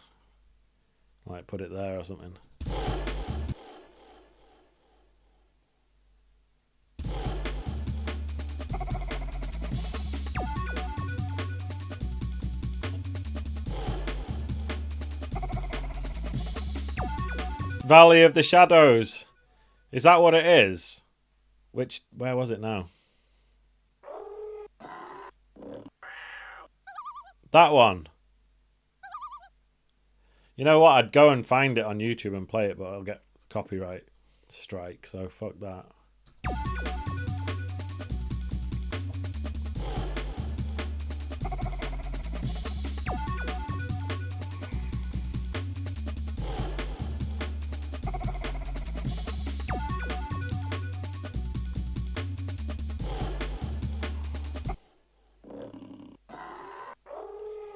Like put it there or something. Valley of the Shadows. Is that what it is? Where was it now? That one. You know what? I'd go and find it on YouTube and play it, but I'll get copyright strike, so fuck that.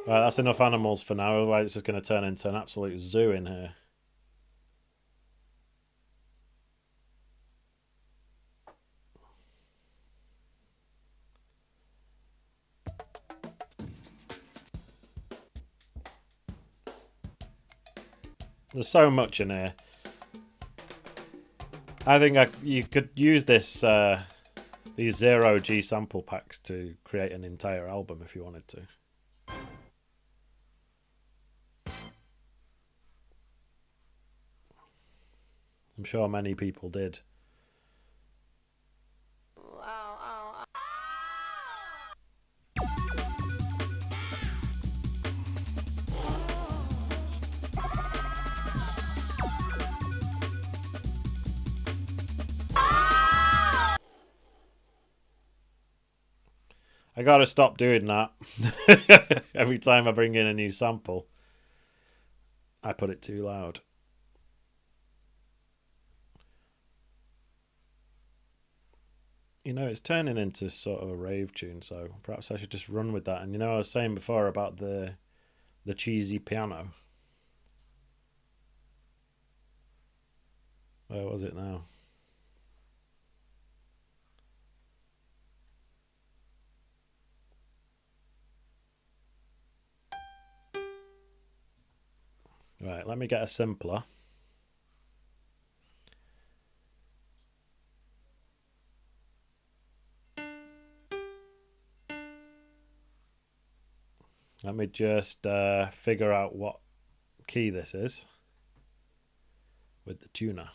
Right, that's enough animals for now, otherwise it's just going to turn into an absolute zoo in here. There's so much in here. I think you could use this these 0G sample packs to create an entire album if you wanted to. I'm sure many people did. I gotta stop doing that. Every time I bring in a new sample, I put it too loud. You know, it's turning into sort of a rave tune, so perhaps I should just run with that. And you know, I was saying before about the cheesy piano. Where was it now? Right, let me get a simpler. Let me just figure out what key this is with the tuner.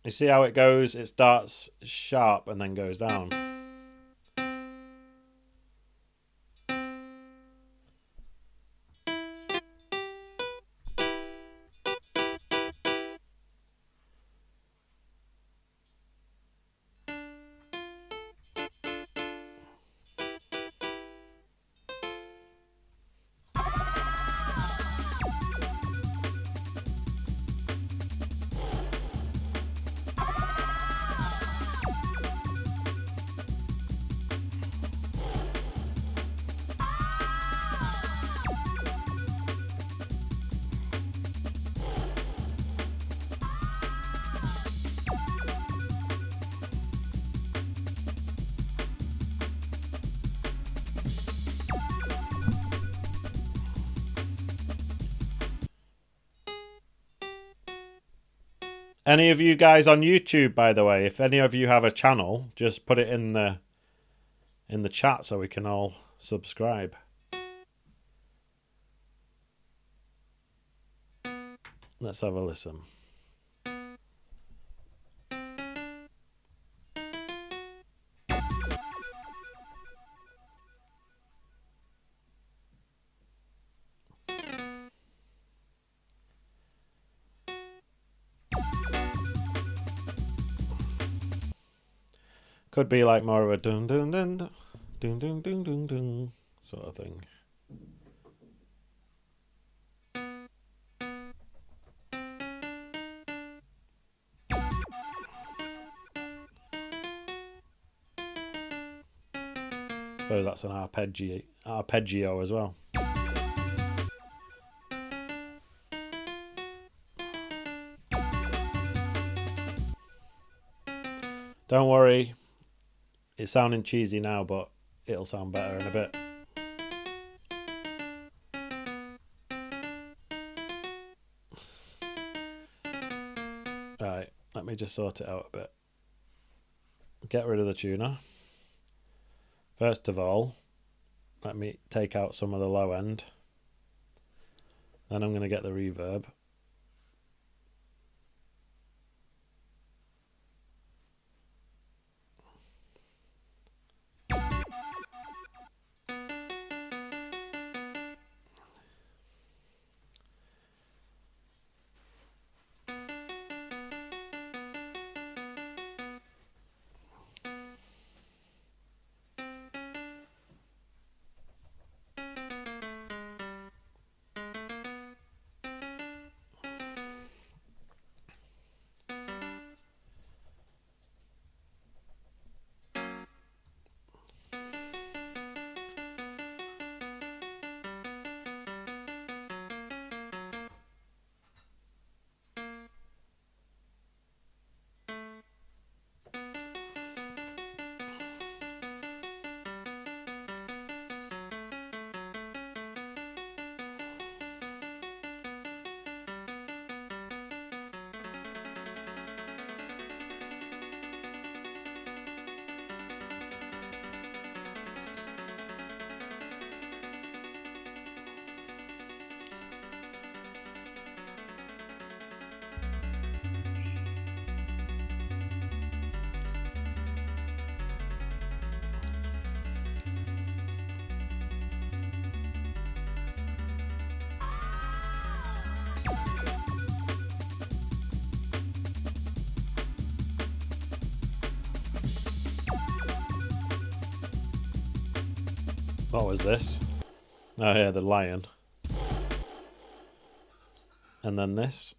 You see how it goes? It starts sharp and then goes down. Any of you guys on YouTube, by the way, if any of you have a channel, just put it in the chat so we can all subscribe. Let's have a listen. Could be like more of a dun dun dun dun dun dun dun dun sort of thing. Oh, that's an arpeggio as well. Don't worry, it's sounding cheesy now, but it'll sound better in a bit. Right, let me just sort it out a bit. Get rid of the tuner. First of all, let me take out some of the low end. Then I'm going to get the reverb. What was this? Oh yeah, the lion. and then this.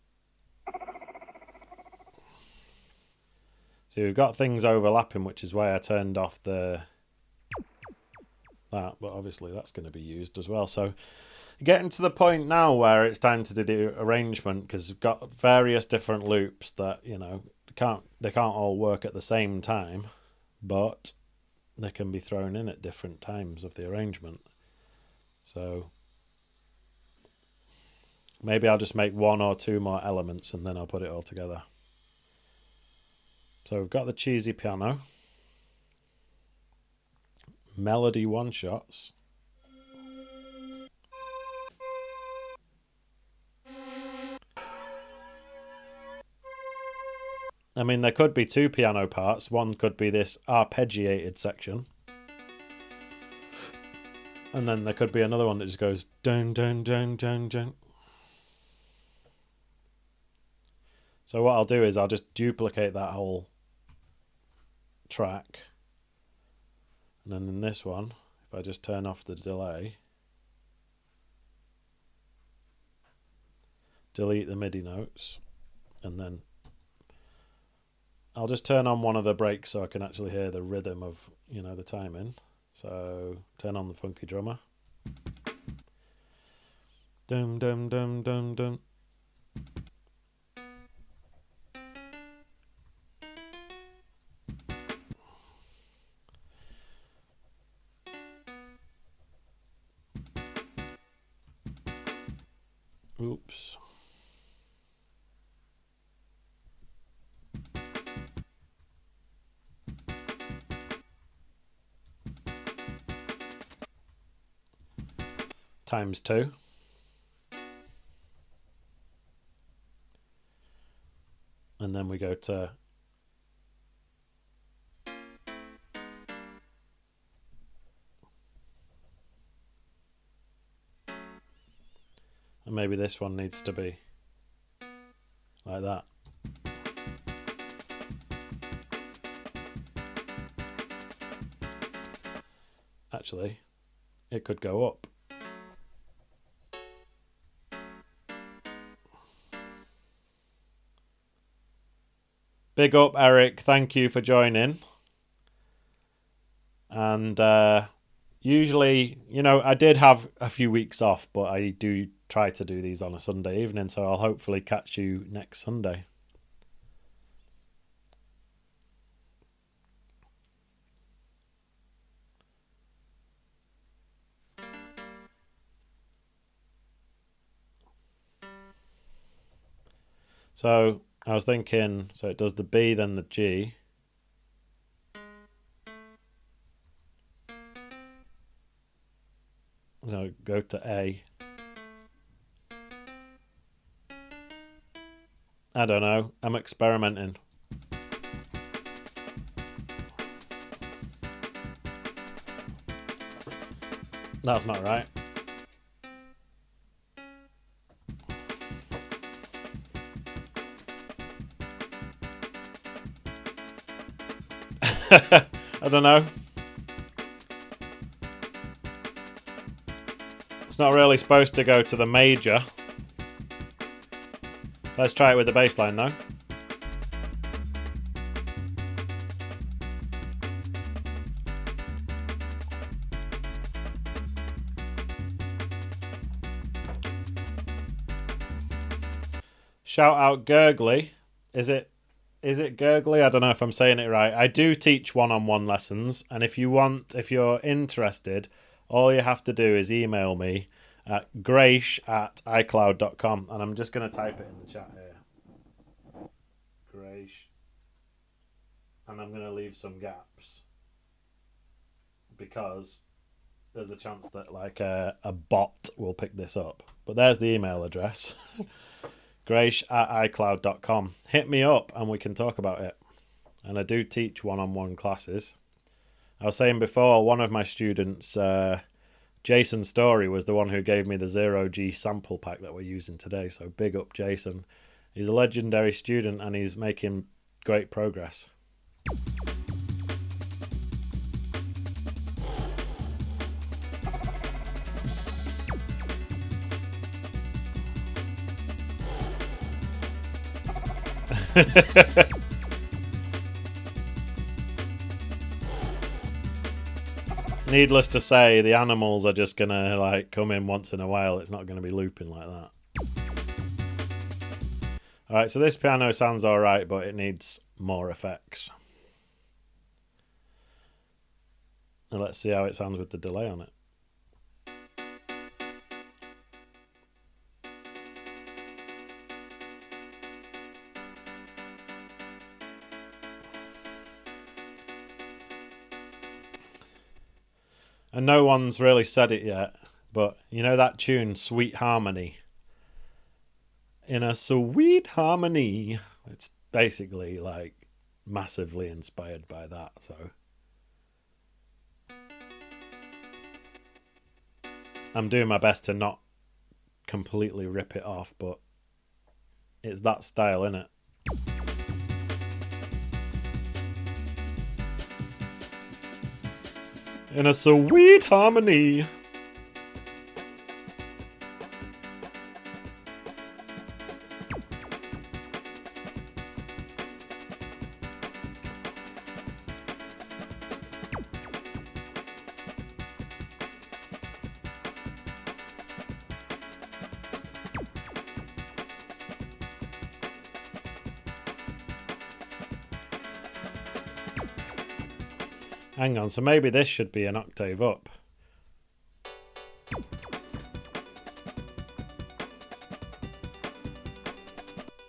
So we've got things overlapping, which is why I turned off that, but obviously that's going to be used as well. So getting to the point now where it's time to do the arrangement, because we've got various different loops that, you know, they can't all work at the same time, but they can be thrown in at different times of the arrangement. So maybe I'll just make 1 or 2 more elements and then I'll put it all together. So we've got the cheesy piano, melody one-shots, I mean, there could be 2 piano parts. One could be this arpeggiated section, and then there could be another one that just goes dun dun dun dun dun. So what I'll do is I'll just duplicate that whole track, and then in this one, if I just turn off the delay, delete the MIDI notes, and then I'll just turn on one of the breaks so I can actually hear the rhythm of, you know, the timing. So turn on the funky drummer. Dum dum dum dum dum. Oops. Times 2. And then we go to and maybe this one needs to be like that. Actually, it could go up. Big up, Eric. Thank you for joining. And usually, you know, I did have a few weeks off, but I do try to do these on a Sunday evening, so I'll hopefully catch you next Sunday. So I was thinking, so it does the B, then the G. No, go to A. I don't know. I'm experimenting. That's not right. I don't know. It's not really supposed to go to the major. Let's try it with the bass line though. Shout out Gurgly. Is it Gurgly? I don't know if I'm saying it right. I do teach one-on-one lessons, and if you're interested, all you have to do is email me at graish@icloud.com, and I'm just going to type it in the chat here. Graish. And I'm going to leave some gaps because there's a chance that like a bot will pick this up. But there's the email address. graish@icloud.com. Hit me up and we can talk about it. And I do teach one-on-one classes. I was saying before, one of my students, Jason Story, was the one who gave me the 0G sample pack that we're using today. So big up Jason. He's a legendary student and he's making great progress. Needless to say, the animals are just gonna like come in once in a while. It's not gonna be looping like that. Alright, so this piano sounds alright, but it needs more effects. And let's see how it sounds with the delay on it. And no one's really said it yet, but you know that tune, Sweet Harmony? In a sweet harmony. It's basically like massively inspired by that, so. I'm doing my best to not completely rip it off, but it's that style, innit? In a sweet harmony. Hang on, so maybe this should be an octave up.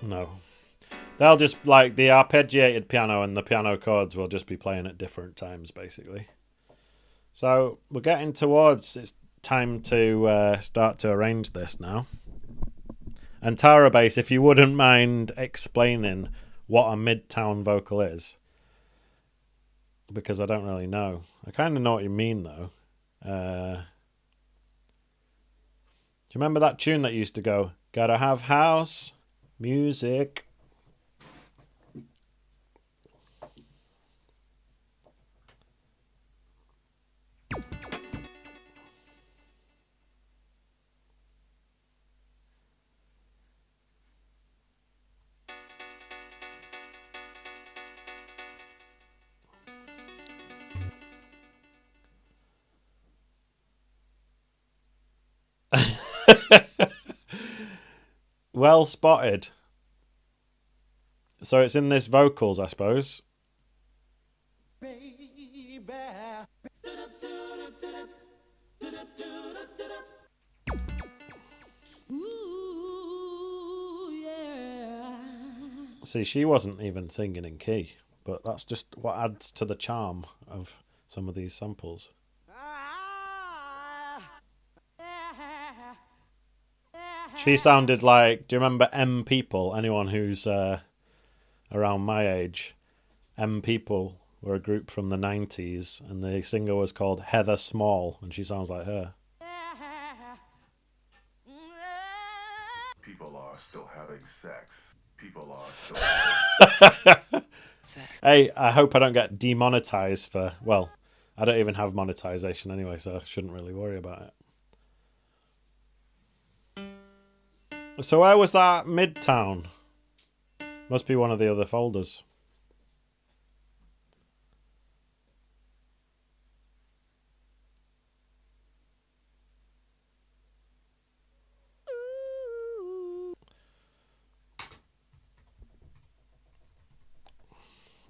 No. They'll just, like, the arpeggiated piano and the piano chords will just be playing at different times, basically. So, we're getting towards, it's time to start to arrange this now. And Tara Bass, if you wouldn't mind explaining what a midtown vocal is. Because I don't really know. I kind of know what you mean, though. Do you remember that tune that used to go, gotta have house music? Well spotted. So it's in this vocals, I suppose. See, she wasn't even singing in key, but that's just what adds to the charm of some of these samples. She sounded like, do you remember M People? Anyone who's around my age, M People were a group from the 90s, and the singer was called Heather Small, and she sounds like her. People are still having sex. People are still Hey, I hope I don't get demonetized for, well, I don't even have monetization anyway, so I shouldn't really worry about it. So where was that Midtown? Must be one of the other folders.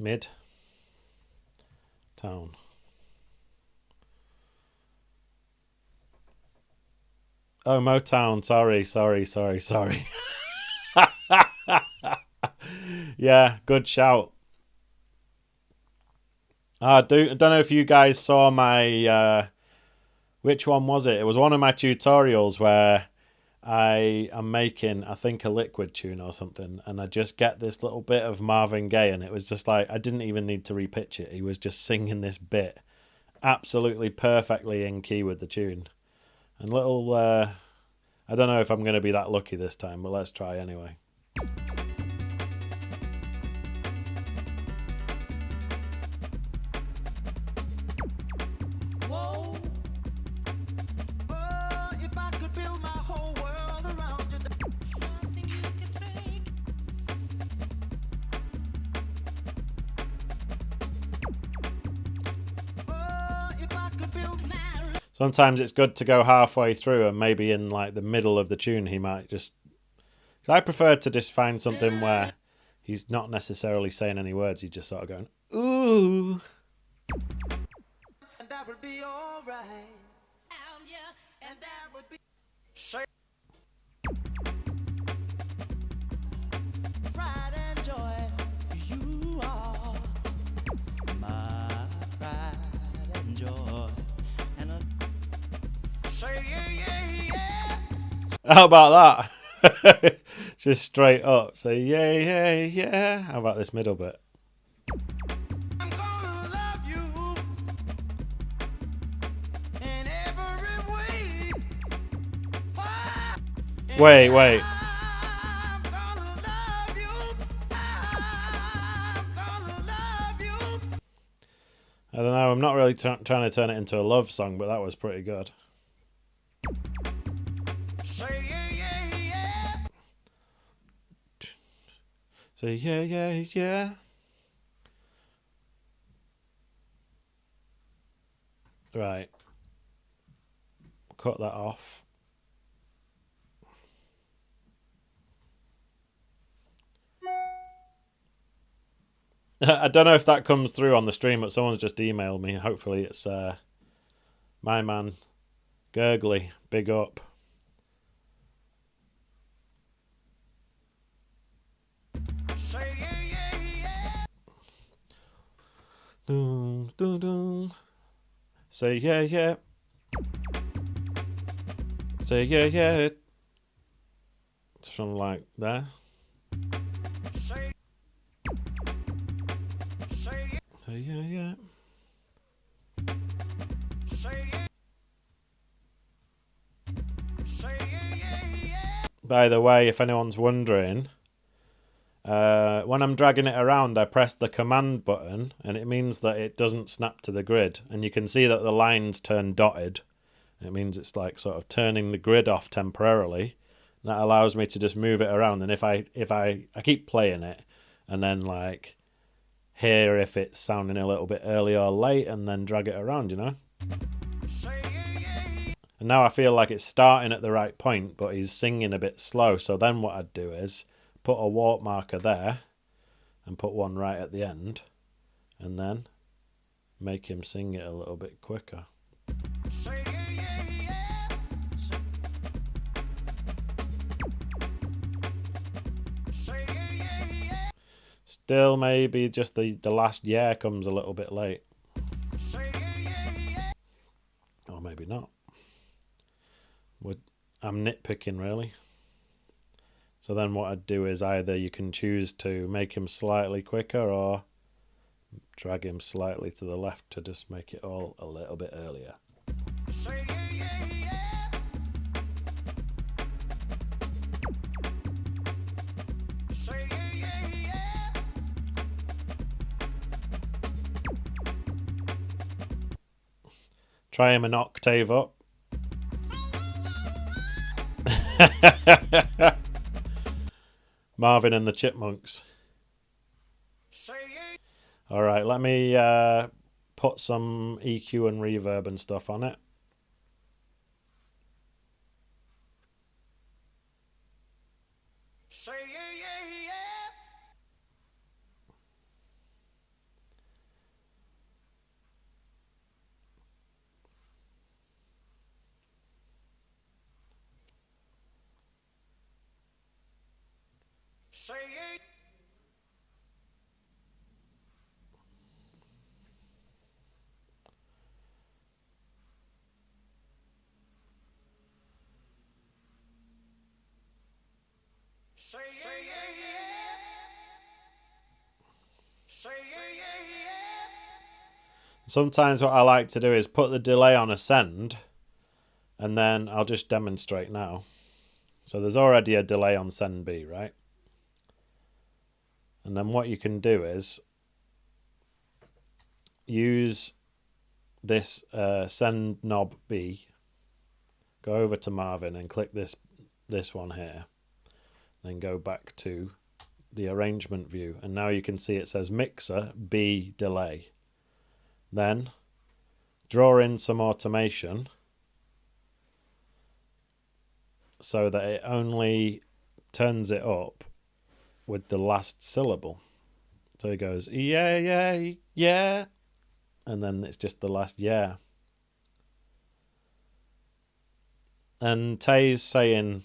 Midtown. Oh, Motown. Sorry. Yeah, good shout. I don't know if you guys saw my... which one was it? It was one of my tutorials where I am making, I think, a liquid tune or something, and I just get this little bit of Marvin Gaye, and it was just like, I didn't even need to repitch it. He was just singing this bit absolutely perfectly in key with the tune. And little, I don't know if I'm going to be that lucky this time, but let's try anyway. Sometimes it's good to go halfway through and maybe in like the middle of the tune he might just... I prefer to just find something where he's not necessarily saying any words, he's just sort of going, ooh. And that would be all right. And that would be... Pride and joy, you are my pride and joy. And say yeah. How about that? Just straight up. Say yeah. How about this middle bit? I'm gonna love you in every way. Wait. I'm gonna love you. I'm gonna love you. I don't know. I'm not really trying to turn it into a love song, but that was pretty good. Say yeah. Say yeah. Right. Cut that off. I don't know if that comes through on the stream, but someone's just emailed me. Hopefully it's my man, Gurgly. Big up. Say yeah. Dun. Say yeah. Say yeah. It's from like there. Say Say yeah. yeah. By the way, if anyone's wondering, when I'm dragging it around, I press the command button, and it means that it doesn't snap to the grid. And you can see that the lines turn dotted. It means it's like sort of turning the grid off temporarily. That allows me to just move it around. And if I keep playing it, and then like hear if it's sounding a little bit early or late, and then drag it around, you know. And now I feel like it's starting at the right point, but he's singing a bit slow. So then what I'd do is put a warp marker there and put one right at the end, and then make him sing it a little bit quicker. Still maybe just the last yeah comes a little bit late. Or maybe not. I'm nitpicking really. So then what I'd do is either you can choose to make him slightly quicker or drag him slightly to the left to just make it all a little bit earlier. Try him an octave up. Marvin and the Chipmunks. Alright, let me put some EQ and reverb and stuff on it. Sometimes what I like to do is put the delay on ascend, and then I'll just demonstrate now. So there's already a delay on send B, right? And then what you can do is use this send knob B, go over to Marvin and click this one here, then go back to the arrangement view, and now you can see it says mixer B delay. Then draw in some automation so that it only turns it up with the last syllable. So he goes, yeah, yeah, yeah. And then it's just the last yeah. And Tay's saying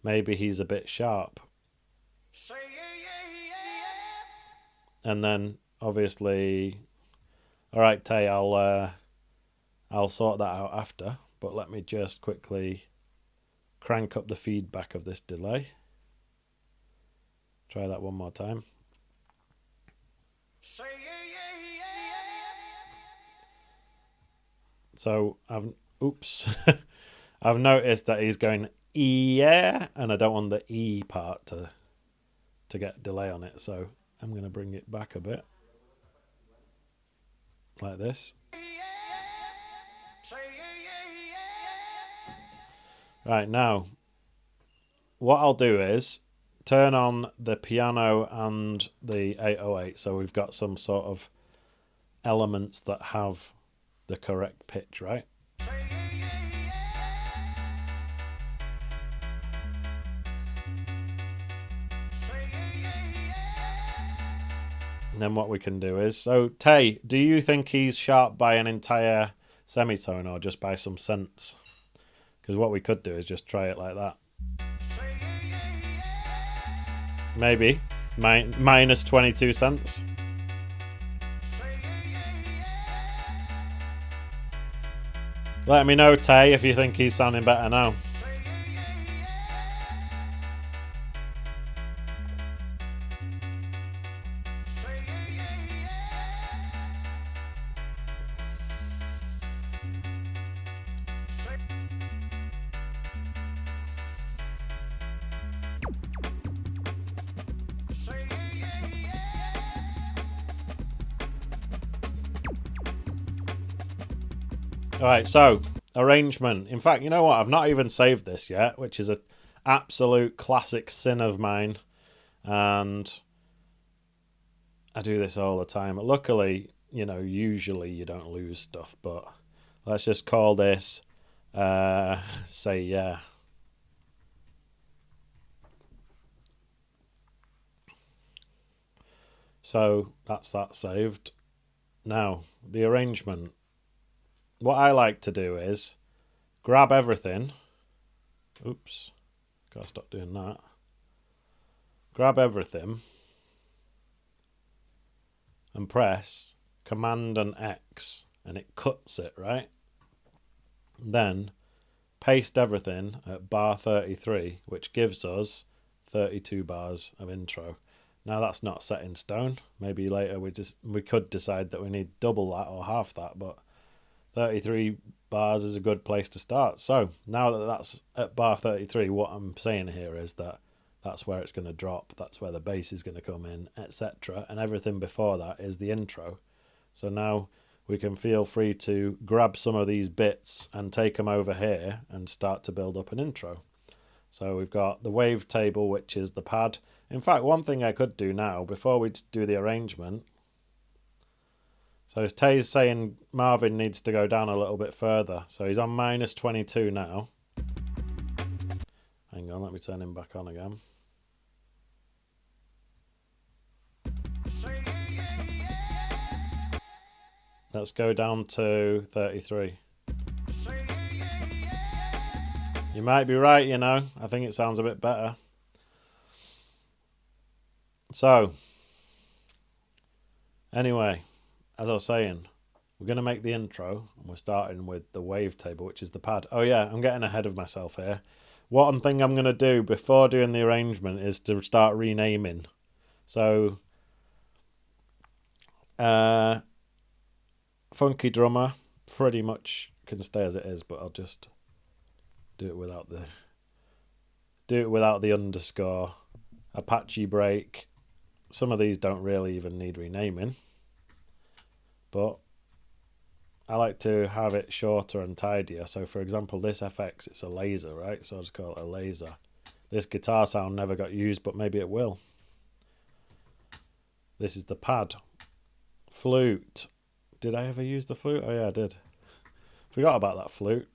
maybe he's a bit sharp. And then obviously, all right, Tay, I'll sort that out after. But let me just quickly crank up the feedback of this delay. Try that one more time. So I've noticed that he's going yeah, and I don't want the E part to get delay on it. So I'm going to bring it back a bit, like this. Right, now, what I'll do is turn on the piano and the 808, so we've got some sort of elements that have the correct pitch, right? And then what we can do is, so Tay, do you think he's sharp by an entire semitone or just by some cents? Because what we could do is just try it like that. Maybe minus 22 cents. Let me know, Tay, if you think he's sounding better now. Alright, so arrangement. In fact, you know what? I've not even saved this yet, which is an absolute classic sin of mine. And I do this all the time. Luckily, usually you don't lose stuff, but let's just call this say yeah. So that's that saved. Now, the arrangement. What I like to do is grab everything. Oops, gotta stop doing that. Grab everything and press Command and X, and it cuts it, right? Then paste everything at bar 33, which gives us 32 bars of intro. Now that's not set in stone. Maybe later we could decide that we need double that or half that, but 33 bars is a good place to start. So now that that's at bar 33, what I'm saying here is that that's where it's going to drop, that's where the bass is going to come in, etc. And everything before that is the intro. So now we can feel free to grab some of these bits and take them over here and start to build up an intro. So we've got the wave table, which is the pad. In fact, one thing I could do now, before we do the arrangement, so Tay's saying Marvin needs to go down a little bit further. So he's on minus 22 now. Hang on, let me turn him back on again. Let's go down to 33. You might be right, I think it sounds a bit better. So, anyway, as I was saying, we're going to make the intro, and we're starting with the wave table, which is the pad. Oh yeah, I'm getting ahead of myself here. One thing I'm going to do before doing the arrangement is to start renaming. So, Funky Drummer pretty much can stay as it is, but I'll just do it without the underscore. Apache Break. Some of these don't really even need renaming, but I like to have it shorter and tidier. So for example, this FX, it's a laser, right? So I'll just call it a laser. This guitar sound never got used, but maybe it will. This is the pad. Flute. Did I ever use the flute? Oh yeah, I did. Forgot about that flute.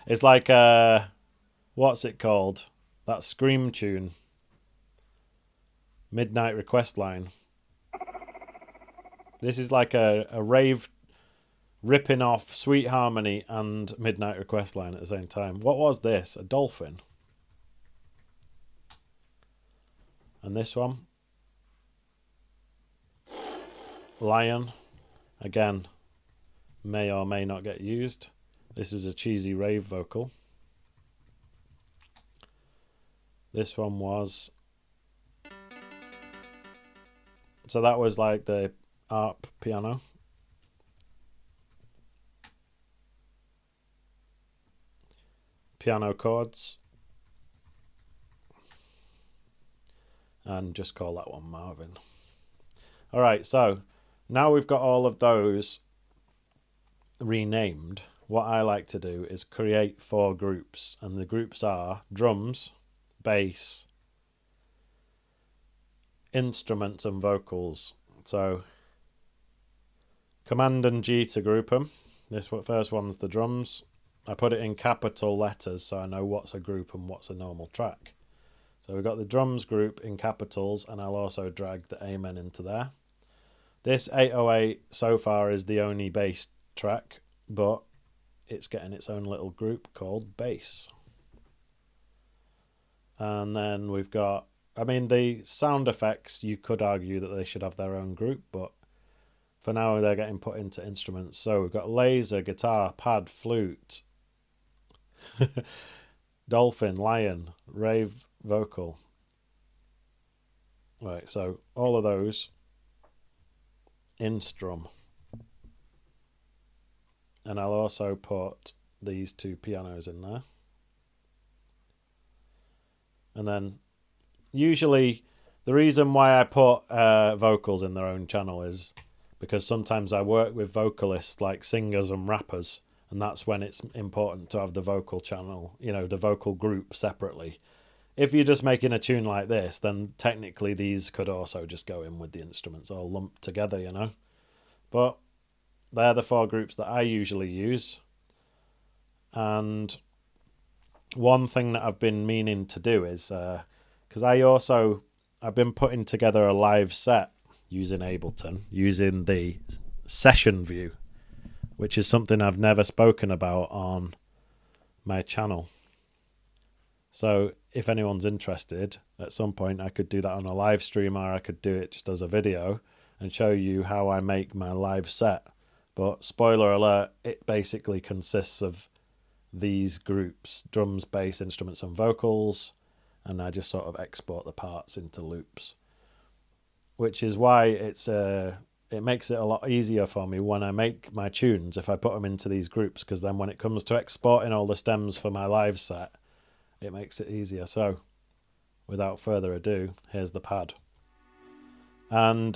It's like what's it called? That scream tune. Midnight Request Line. This is like a rave ripping off Sweet Harmony and Midnight Request Line at the same time. What was this? A dolphin. And this one, lion. Again, may or may not get used. This was a cheesy rave vocal. This one was... So that was like the ARP piano. Piano chords. And just call that one Marvin. Alright, so now we've got all of those renamed. What I like to do is create 4 groups. And the groups are drums, bass, instruments and vocals. So Command and G to group them. This first one's the drums. I put it in capital letters so I know what's a group and what's a normal track. So we've got the drums group in capitals, and I'll also drag the Amen into there. This 808 so far is the only bass track, but it's getting its own little group called bass. And then we've got, I mean, the sound effects, you could argue that they should have their own group, but for now they're getting put into instruments. So we've got laser, guitar, pad, flute, dolphin, lion, rave, vocal. Right, so all of those in strum. And I'll also put these 2 pianos in there. And then usually the reason why I put vocals in their own channel is because sometimes I work with vocalists like singers and rappers, and that's when it's important to have the vocal channel, you know, the vocal group separately. If you're just making a tune like this, then technically these could also just go in with the instruments all lumped together, you know. But they're the 4 groups that I usually use. And one thing that I've been meaning to do is, because I've been putting together a live set using Ableton, using the session view, which is something I've never spoken about on my channel. So if anyone's interested, at some point I could do that on a live stream, or I could do it just as a video and show you how I make my live set. But spoiler alert, it basically consists of these groups: drums, bass, instruments and vocals, and I just sort of export the parts into loops, which is why it makes it a lot easier for me when I make my tunes if I put them into these groups, because then when it comes to exporting all the stems for my live set, it makes it easier. So without further ado, here's the pad. And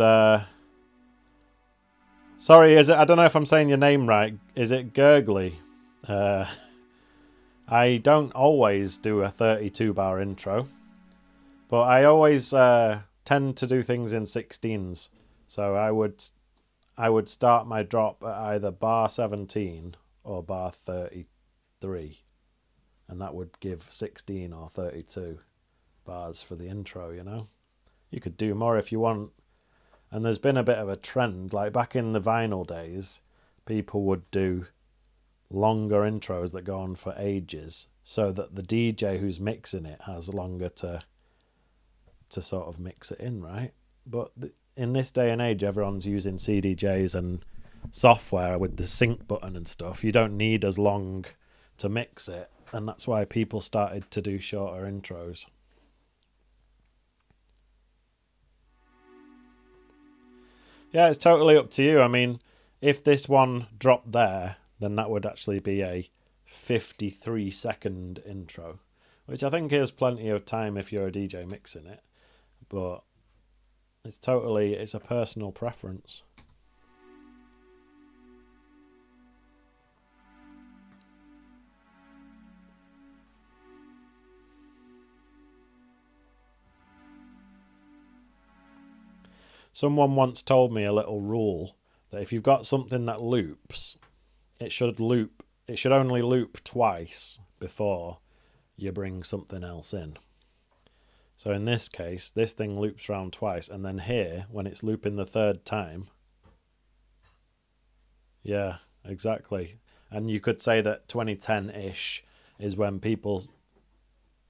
sorry, I don't know if I'm saying your name right. Is it Gurgly? I don't always do a 32-bar intro, but I always tend to do things in 16s. So I would start my drop at either bar 17 or bar 33, and that would give 16 or 32 bars for the intro, you know. You could do more if you want. And there's been a bit of a trend, like back in the vinyl days, people would do longer intros that go on for ages, so that the DJ who's mixing it has longer to sort of mix it in, right? But in this day and age, everyone's using CDJs and software with the sync button and stuff. You don't need as long to mix it, and that's why people started to do shorter intros. Yeah, it's totally up to you. I mean, if this one dropped there, then that would actually be a 53-second intro, which I think is plenty of time if you're a DJ mixing it. But it's a personal preference. Someone once told me a little rule that if you've got something that loops, it should loop it should only loop twice before you bring something else in. So in this case, this thing loops around twice, and then here, when it's looping the third time, yeah, exactly. And you could say that 2010-ish is when people,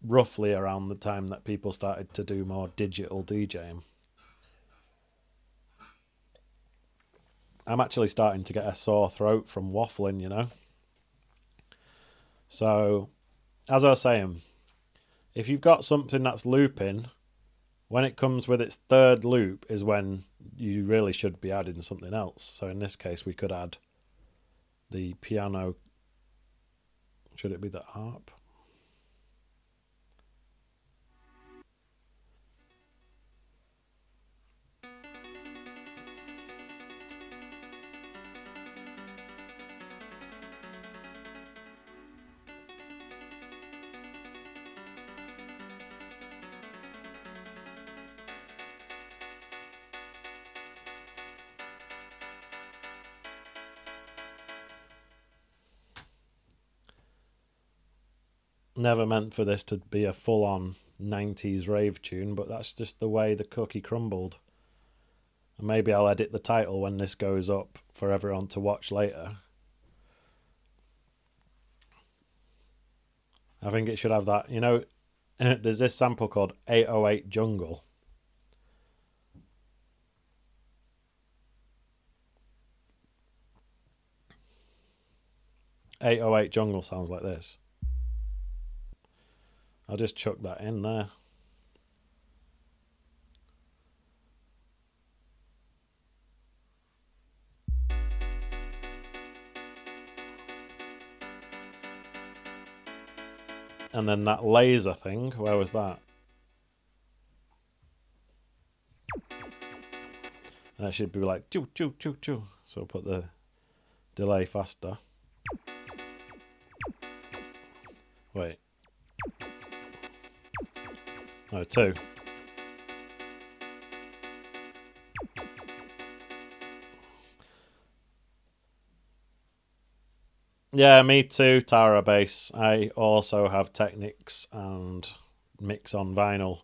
roughly around the time that people started to do more digital DJing. I'm actually starting to get a sore throat from waffling, you know. So, as I was saying, if you've got something that's looping, when it comes with its third loop is when you really should be adding something else. So in this case, we could add the piano. Should it be the harp? Never meant for this to be a full-on 90s rave tune, but that's just the way the cookie crumbled. And maybe I'll edit the title when this goes up for everyone to watch later. I think it should have that. You know, there's this sample called 808 Jungle. "808 Jungle" sounds like this. I'll just chuck that in there. And then that laser thing, where was that? That should be like choo choo choo choo. So I'll put the delay faster. Wait. No, 2. Yeah, me too, Tara Bass. I also have Technics and mix on vinyl,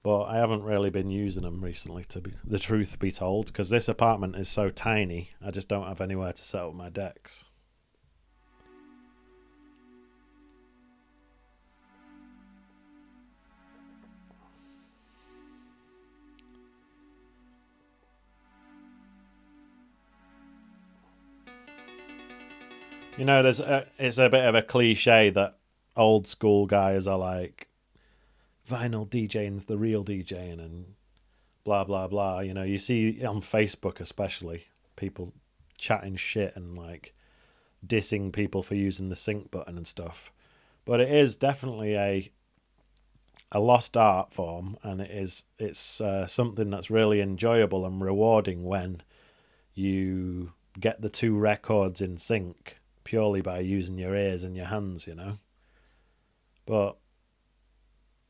but I haven't really been using them recently, to be the truth be told, because this apartment is so tiny, I just don't have anywhere to set up my decks. You know, it's a bit of a cliche that old school guys are like, vinyl DJing's the real DJing and blah, blah, blah. You know, you see on Facebook especially, people chatting shit and like dissing people for using the sync button and stuff. But it is definitely a lost art form, and it's something that's really enjoyable and rewarding when you get the 2 records in sync purely by using your ears and your hands, you know. But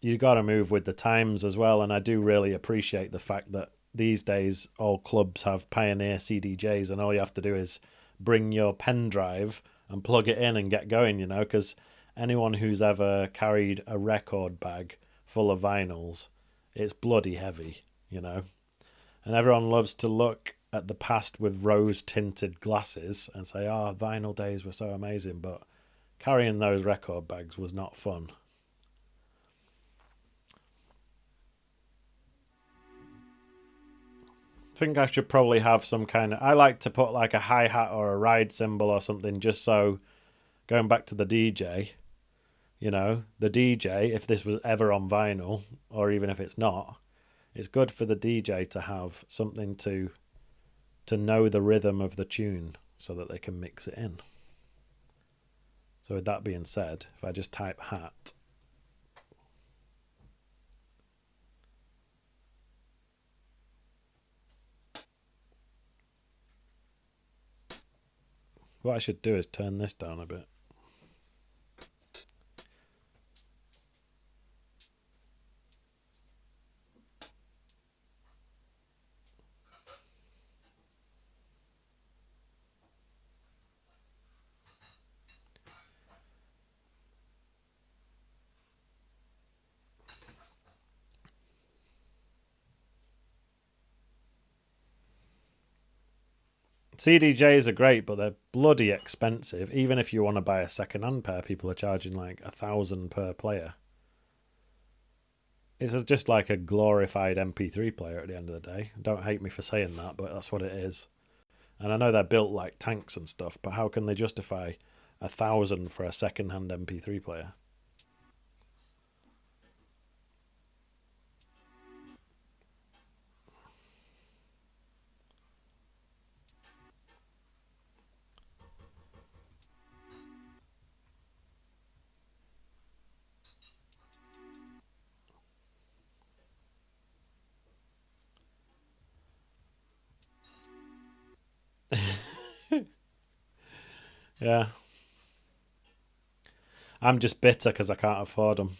you got to move with the times as well, and I do really appreciate the fact that these days all clubs have Pioneer CDJs, and all you have to do is bring your pen drive and plug it in and get going, you know, because anyone who's ever carried a record bag full of vinyls, it's bloody heavy, you know. And everyone loves to look at the past with rose-tinted glasses and say, oh, vinyl days were so amazing, but carrying those record bags was not fun. I think I should probably have some kind of... I like to put like a hi-hat or a ride cymbal or something, just so, going back to the DJ, you know, the DJ, if this was ever on vinyl, or even if it's not, it's good for the DJ to have something to know the rhythm of the tune so that they can mix it in. So with that being said, if I just type hat, what I should do is turn this down a bit. CDJs are great, but they're bloody expensive. Even if you want to buy a second-hand pair, people are charging like 1,000 per player. It's just like a glorified MP3 player at the end of the day. Don't hate me for saying that, but that's what it is. And I know they're built like tanks and stuff, but how can they justify 1,000 for a second-hand MP3 player? Yeah. I'm just bitter because I can't afford them.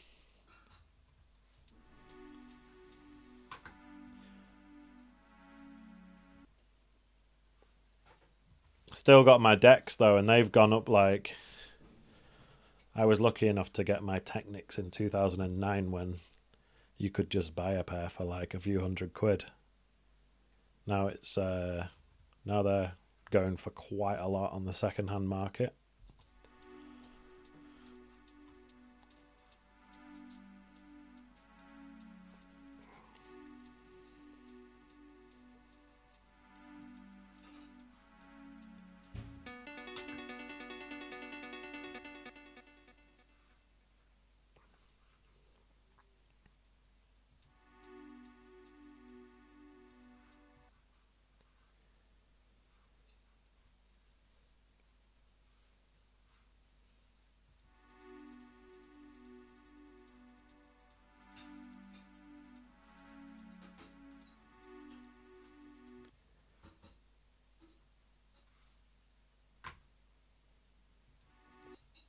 Still got my decks though, and they've gone up like... I was lucky enough to get my Technics in 2009 when you could just buy a pair for like a few £100. Now it's now they're going for quite a lot on the second-hand market.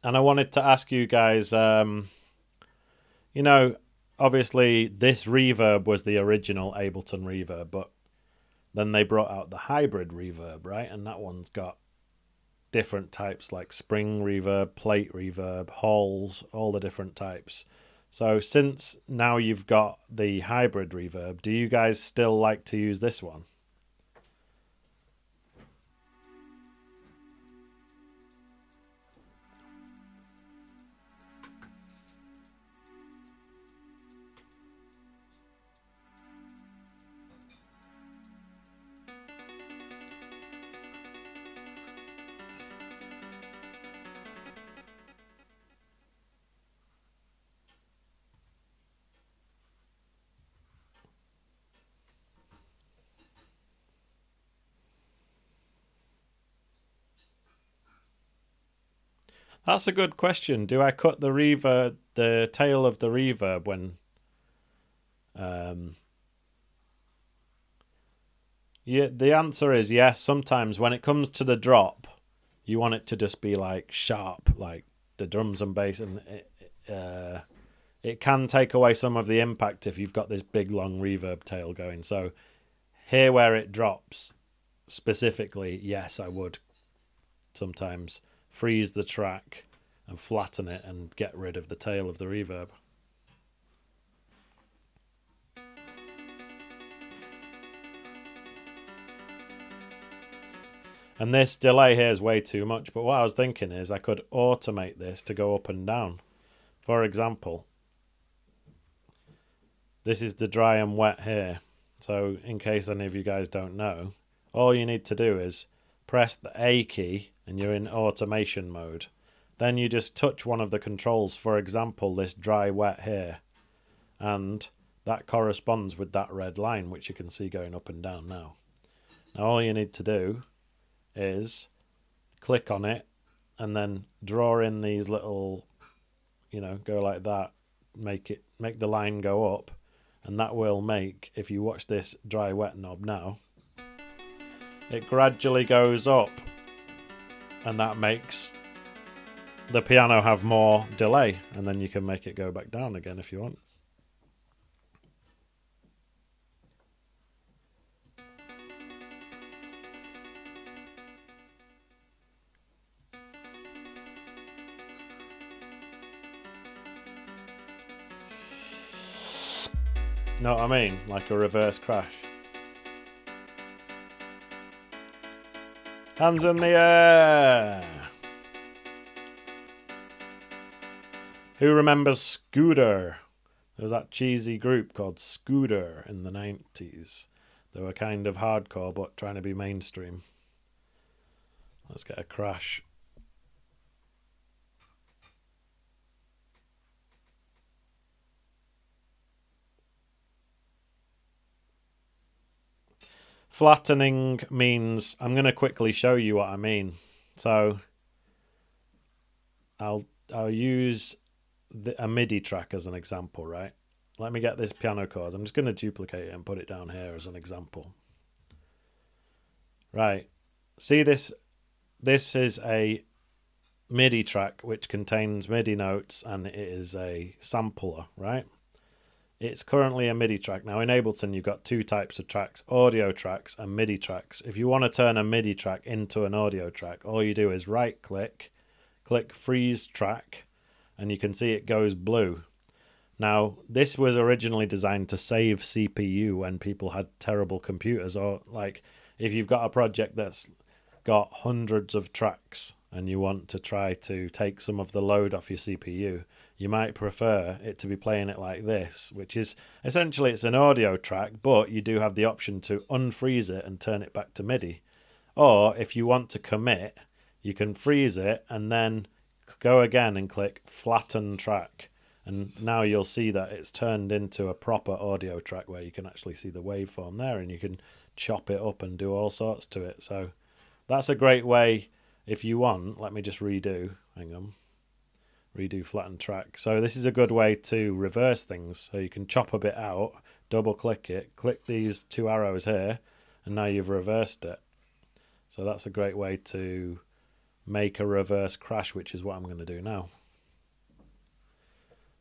And I wanted to ask you guys, you know, obviously this reverb was the original Ableton reverb, but then they brought out the hybrid reverb, right? And that one's got different types like spring reverb, plate reverb, halls, all the different types. So since now you've got the hybrid reverb, do you guys still like to use this one? That's a good question. Do I cut the reverb, the tail of the reverb when... Yeah, the answer is yes. Sometimes when it comes to the drop, you want it to just be like sharp, like the drums and bass, and it can take away some of the impact if you've got this big long reverb tail going. So here where it drops, specifically, yes, I would sometimes freeze the track and flatten it and get rid of the tail of the reverb. And this delay here is way too much, but what I was thinking is I could automate this to go up and down. For example, this is the dry and wet here. So in case any of you guys don't know, all you need to do is press the A key and you're in automation mode. Then you just touch one of the controls, for example, this dry wet here. And that corresponds with that red line, which you can see going up and down now. Now all you need to do is click on it and then draw in these little, go like that, make the line go up, and that will make, if you watch this dry wet knob now, it gradually goes up, and that makes the piano have more delay, and then you can make it go back down again if you want. Know what I mean? Like a reverse crash. Hands in the air. Who remembers Scooter? There was that cheesy group called Scooter in the 90s. They were kind of hardcore but trying to be mainstream. Let's get a crash. Flattening means, I'm going to quickly show you what I mean. So I'll use a MIDI track as an example, right? Let me get this piano chord. I'm just going to duplicate it and put it down here as an example. Right. See this? This is a MIDI track which contains MIDI notes and it is a sampler, right? It's currently a MIDI track. Now in Ableton you've got two types of tracks, audio tracks and MIDI tracks. If you want to turn a MIDI track into an audio track, all you do is right click, click freeze track, and you can see it goes blue. Now this was originally designed to save CPU when people had terrible computers, or like if you've got a project that's got hundreds of tracks and you want to try to take some of the load off your CPU, you might prefer it to be playing it like this, which is essentially it's an audio track, but you do have the option to unfreeze it and turn it back to MIDI. Or if you want to commit, you can freeze it and then go again and click flatten track. And now you'll see that it's turned into a proper audio track where you can actually see the waveform there and you can chop it up and do all sorts to it. So that's a great way if you want. Let me just redo. Hang on. Redo flatten track. So this is a good way to reverse things. So you can chop a bit out, double click it, click these two arrows here, and now you've reversed it. So that's a great way to make a reverse crash, which is what I'm going to do now.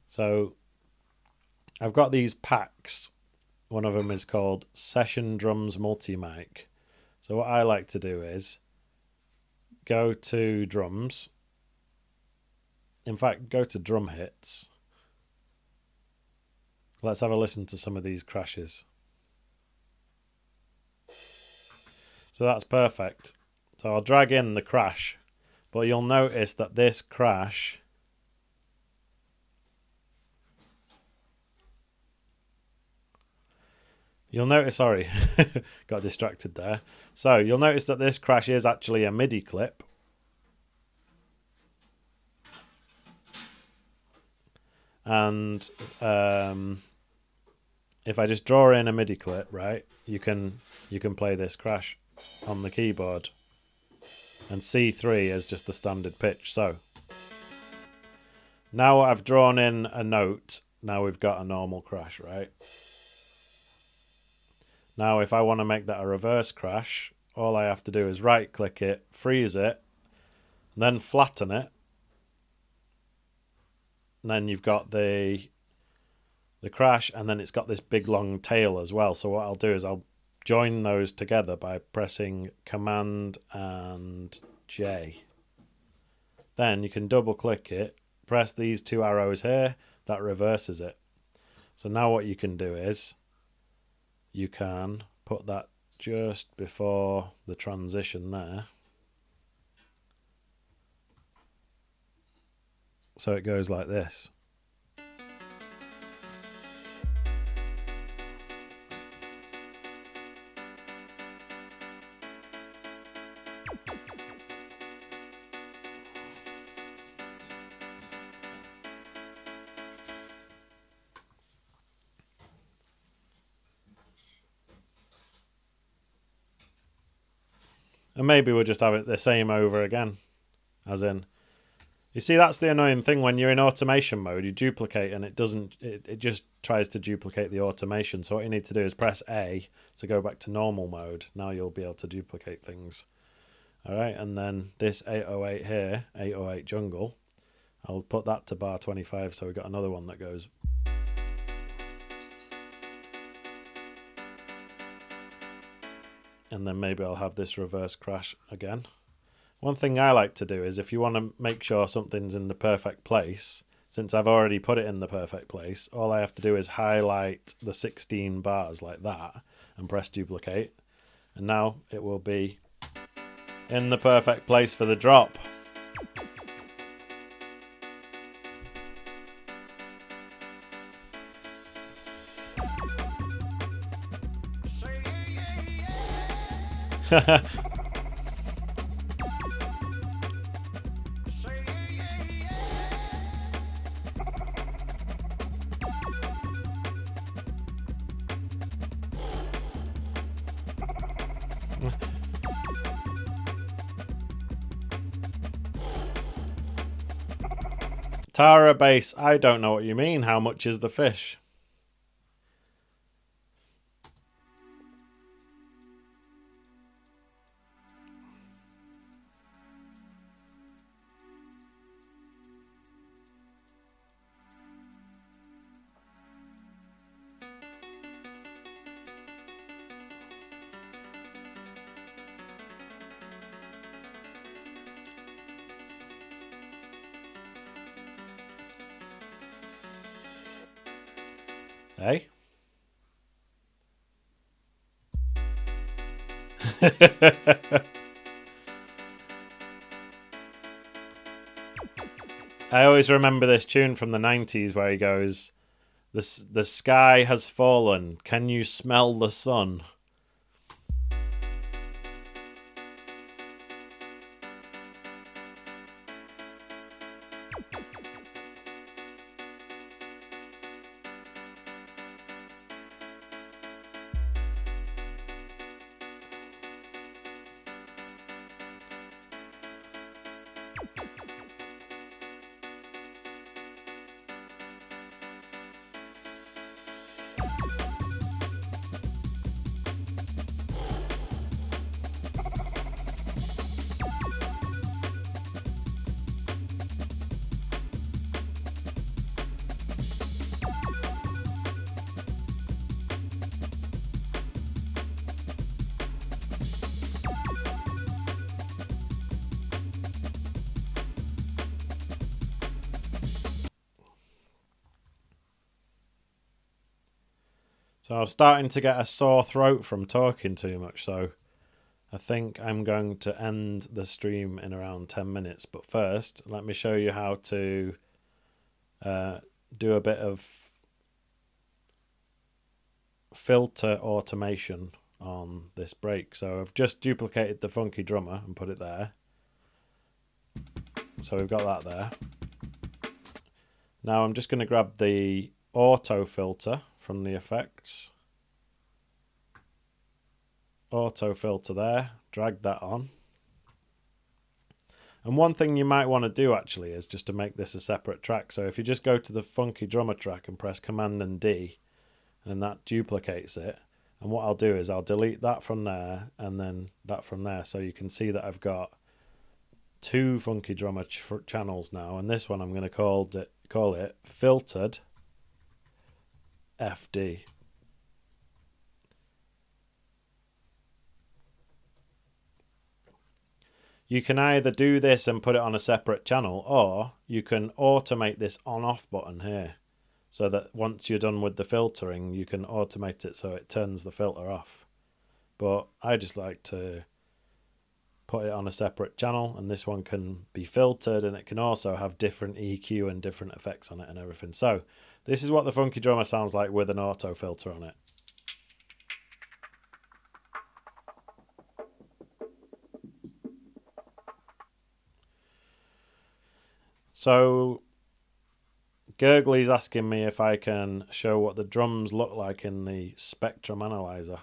So I've got these packs. One of them is called Session Drums Multi-Mic. So what I like to do is go to drums. In fact, go to drum hits. Let's have a listen to some of these crashes. So that's perfect. So I'll drag in the crash, but you'll notice that this crash sorry, got distracted there. So you'll notice that this crash is actually a MIDI clip. And if I just draw in a MIDI clip, right, you can play this crash on the keyboard. And C3 is just the standard pitch. So now I've drawn in a note, now we've got a normal crash, right? Now if I want to make that a reverse crash, all I have to do is right click it, freeze it, then flatten it. And then you've got the crash, and then it's got this big long tail as well. So what I'll do is I'll join those together by pressing Command and J. Then you can double click it, press these two arrows here, that reverses it. So now what you can do is you can put that just before the transition there. So it goes like this. And maybe we'll just have it the same over again, as in, you see, that's the annoying thing when you're in automation mode, you duplicate and it doesn't, it just tries to duplicate the automation. So what you need to do is press A to go back to normal mode. Now you'll be able to duplicate things. All right, and then this 808 here, 808 jungle, I'll put that to bar 25, so we've got another one that goes. And then maybe I'll have this reverse crash again. One thing I like to do is if you want to make sure something's in the perfect place, since I've already put it in the perfect place, all I have to do is highlight the 16 bars like that and press duplicate. And now it will be in the perfect place for the drop. Tara Base, I don't know what you mean. How much is the fish? Hey? I always remember this tune from the 90s where he goes, the sky has fallen, can you smell the sun? So I'm starting to get a sore throat from talking too much, so I think I'm going to end the stream in around 10 minutes. But first, let me show you how to do a bit of filter automation on this break. So I've just duplicated the funky drummer and put it there. So we've got that there. Now I'm just going to grab the auto filter from the effects. Auto filter there, drag that on. And one thing you might want to do actually is just to make this a separate track. So if you just go to the funky drummer track and press Command and D, and that duplicates it. And what I'll do is I'll delete that from there and then that from there. So you can see that I've got two funky drummer channels now. And this one I'm going to call it filtered FD. You can either do this and put it on a separate channel, or you can automate this on-off button here, so that once you're done with the filtering, you can automate it so it turns the filter off. But I just like to put it on a separate channel, and this one can be filtered, and it can also have different EQ and different effects on it and everything. So this is what the funky drummer sounds like with an auto filter on it. So Gurgley's asking me if I can show what the drums look like in the spectrum analyzer.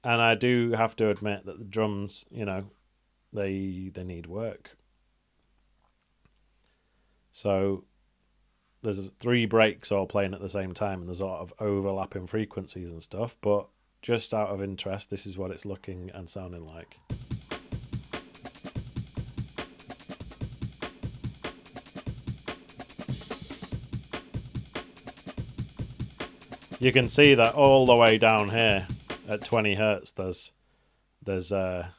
And I do have to admit that the drums, you know, they need work. So there's 3 breaks all playing at the same time, and there's a lot of overlapping frequencies and stuff, but just out of interest, this is what it's looking and sounding like. You can see that all the way down here at 20 hertz there's a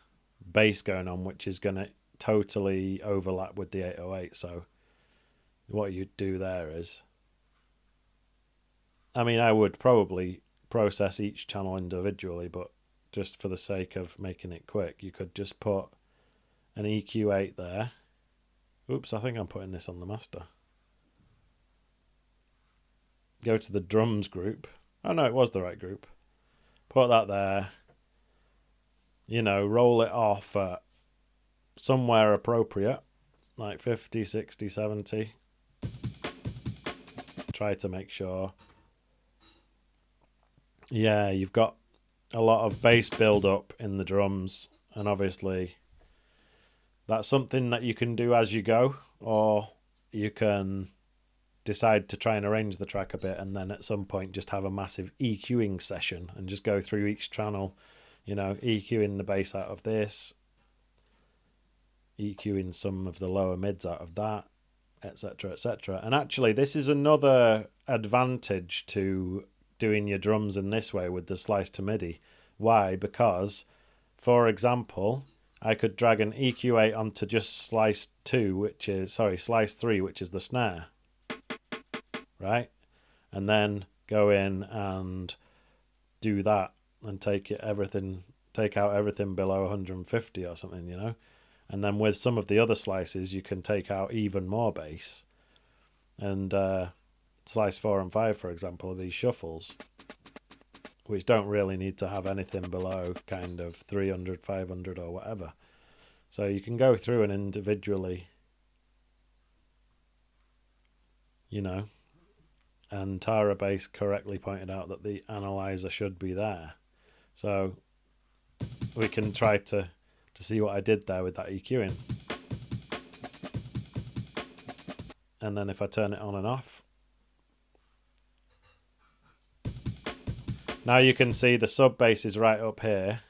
bass going on, which is going to totally overlap with the 808. So what you do there is, I mean, I would probably process each channel individually, but just for the sake of making it quick, you could just put an EQ8 there. Oops, I think I'm putting this on the master. Go to the drums group. Oh no, it was the right group. Put that there. You know, roll it off at somewhere appropriate, like 50, 60, 70. Try to make sure. Yeah, you've got a lot of bass build up in the drums, and obviously that's something that you can do as you go, or you can decide to try and arrange the track a bit and then at some point just have a massive EQing session and just go through each channel, you know, EQing the bass out of this, EQing some of the lower mids out of that, etc, etc. And actually this is another advantage to doing your drums in this way with the slice to MIDI. Why? Because, for example, I could drag an EQ8 onto just slice 3, which is the snare, right? And then go in and do that and take out everything below 150 or something, you know. And then with some of the other slices, you can take out even more bass. And slice 4 and 5, for example, are these shuffles, which don't really need to have anything below kind of 300, 500 or whatever. So you can go through and individually, you know, and Tara Bass correctly pointed out that the analyzer should be there. So we can try to see what I did there with that EQing. And then if I turn it on and off, now you can see the sub bass is right up here,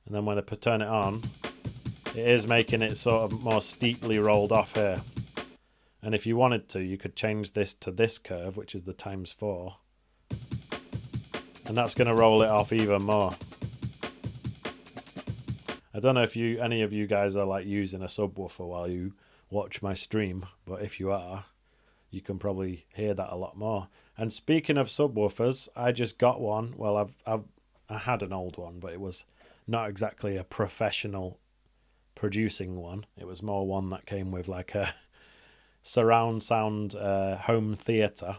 and then when I turn it on, it is making it sort of more steeply rolled off here. And if you wanted to, you could change this to this curve, which is the ×4, and that's going to roll it off even more. I don't know if any of you guys are like using a subwoofer while you watch my stream, but if you are, you can probably hear that a lot more. And speaking of subwoofers, I just got one. Well, I had an old one, but it was not exactly a professional producing one. It was more one that came with like a surround sound home theatre.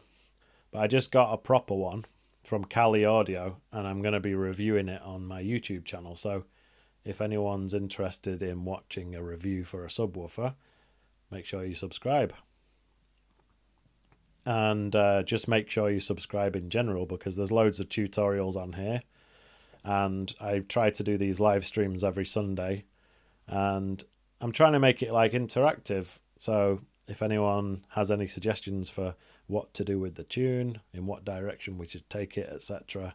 But I just got a proper one from Cali Audio, and I'm going to be reviewing it on my YouTube channel. So if anyone's interested in watching a review for a subwoofer, make sure you subscribe. And just make sure you subscribe in general, because there's loads of tutorials on here, and I try to do these live streams every Sunday, and I'm trying to make it like interactive. So if anyone has any suggestions for what to do with the tune, in what direction we should take it, etc.,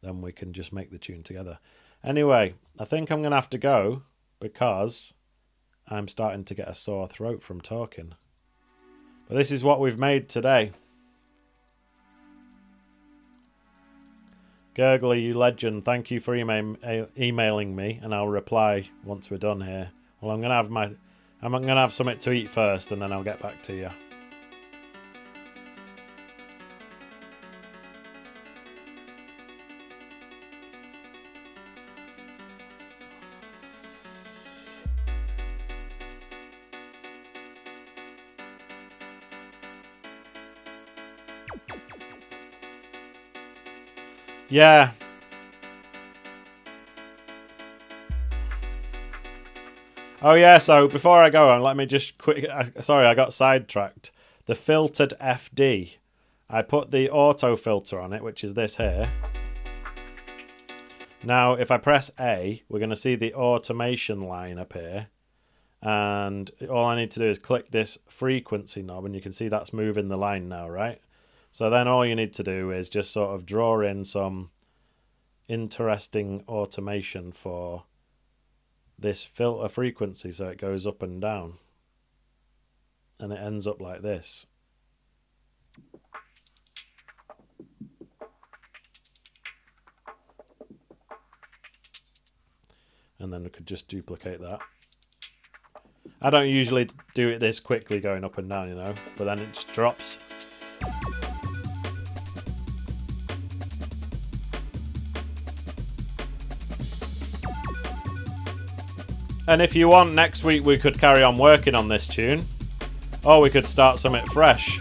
then we can just make the tune together. Anyway, I think I'm going to have to go because I'm starting to get a sore throat from talking. But this is what we've made today. Gurgly, you legend, thank you for emailing me, and I'll reply once we're done here. Well, I'm gonna have something to eat first, and then I'll get back to you. Yeah. Oh yeah, so before I go on, let me just sorry, I got sidetracked. The filtered FD. I put the auto filter on it, which is this here. Now, if I press A, we're going to see the automation line up here. And all I need to do is click this frequency knob, and you can see that's moving the line now, right? So then all you need to do is just sort of draw in some interesting automation for this filter frequency, so it goes up and down. And it ends up like this. And then we could just duplicate that. I don't usually do it this quickly going up and down, you know, but then it just drops. And if you want, next week we could carry on working on this tune. Or we could start something fresh.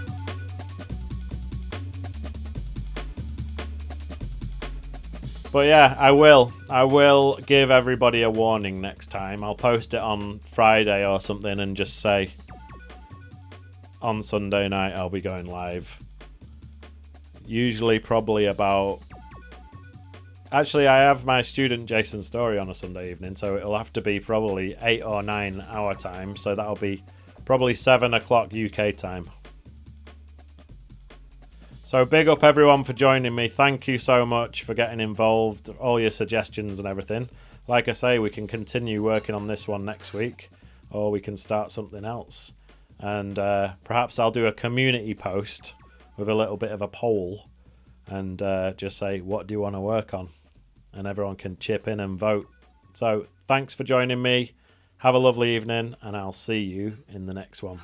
But yeah, I will give everybody a warning next time. I'll post it on Friday or something and just say on Sunday night I'll be going live. Usually probably about... Actually, I have my student Jason Story on a Sunday evening, so it'll have to be probably 8 or 9 our time. So that'll be probably 7 o'clock UK time. So big up everyone for joining me. Thank you so much for getting involved, all your suggestions and everything. Like I say, we can continue working on this one next week, or we can start something else. And perhaps I'll do a community post with a little bit of a poll and just say, what do you want to work on? And everyone can chip in and vote. So thanks for joining me. Have a lovely evening, and I'll see you in the next one.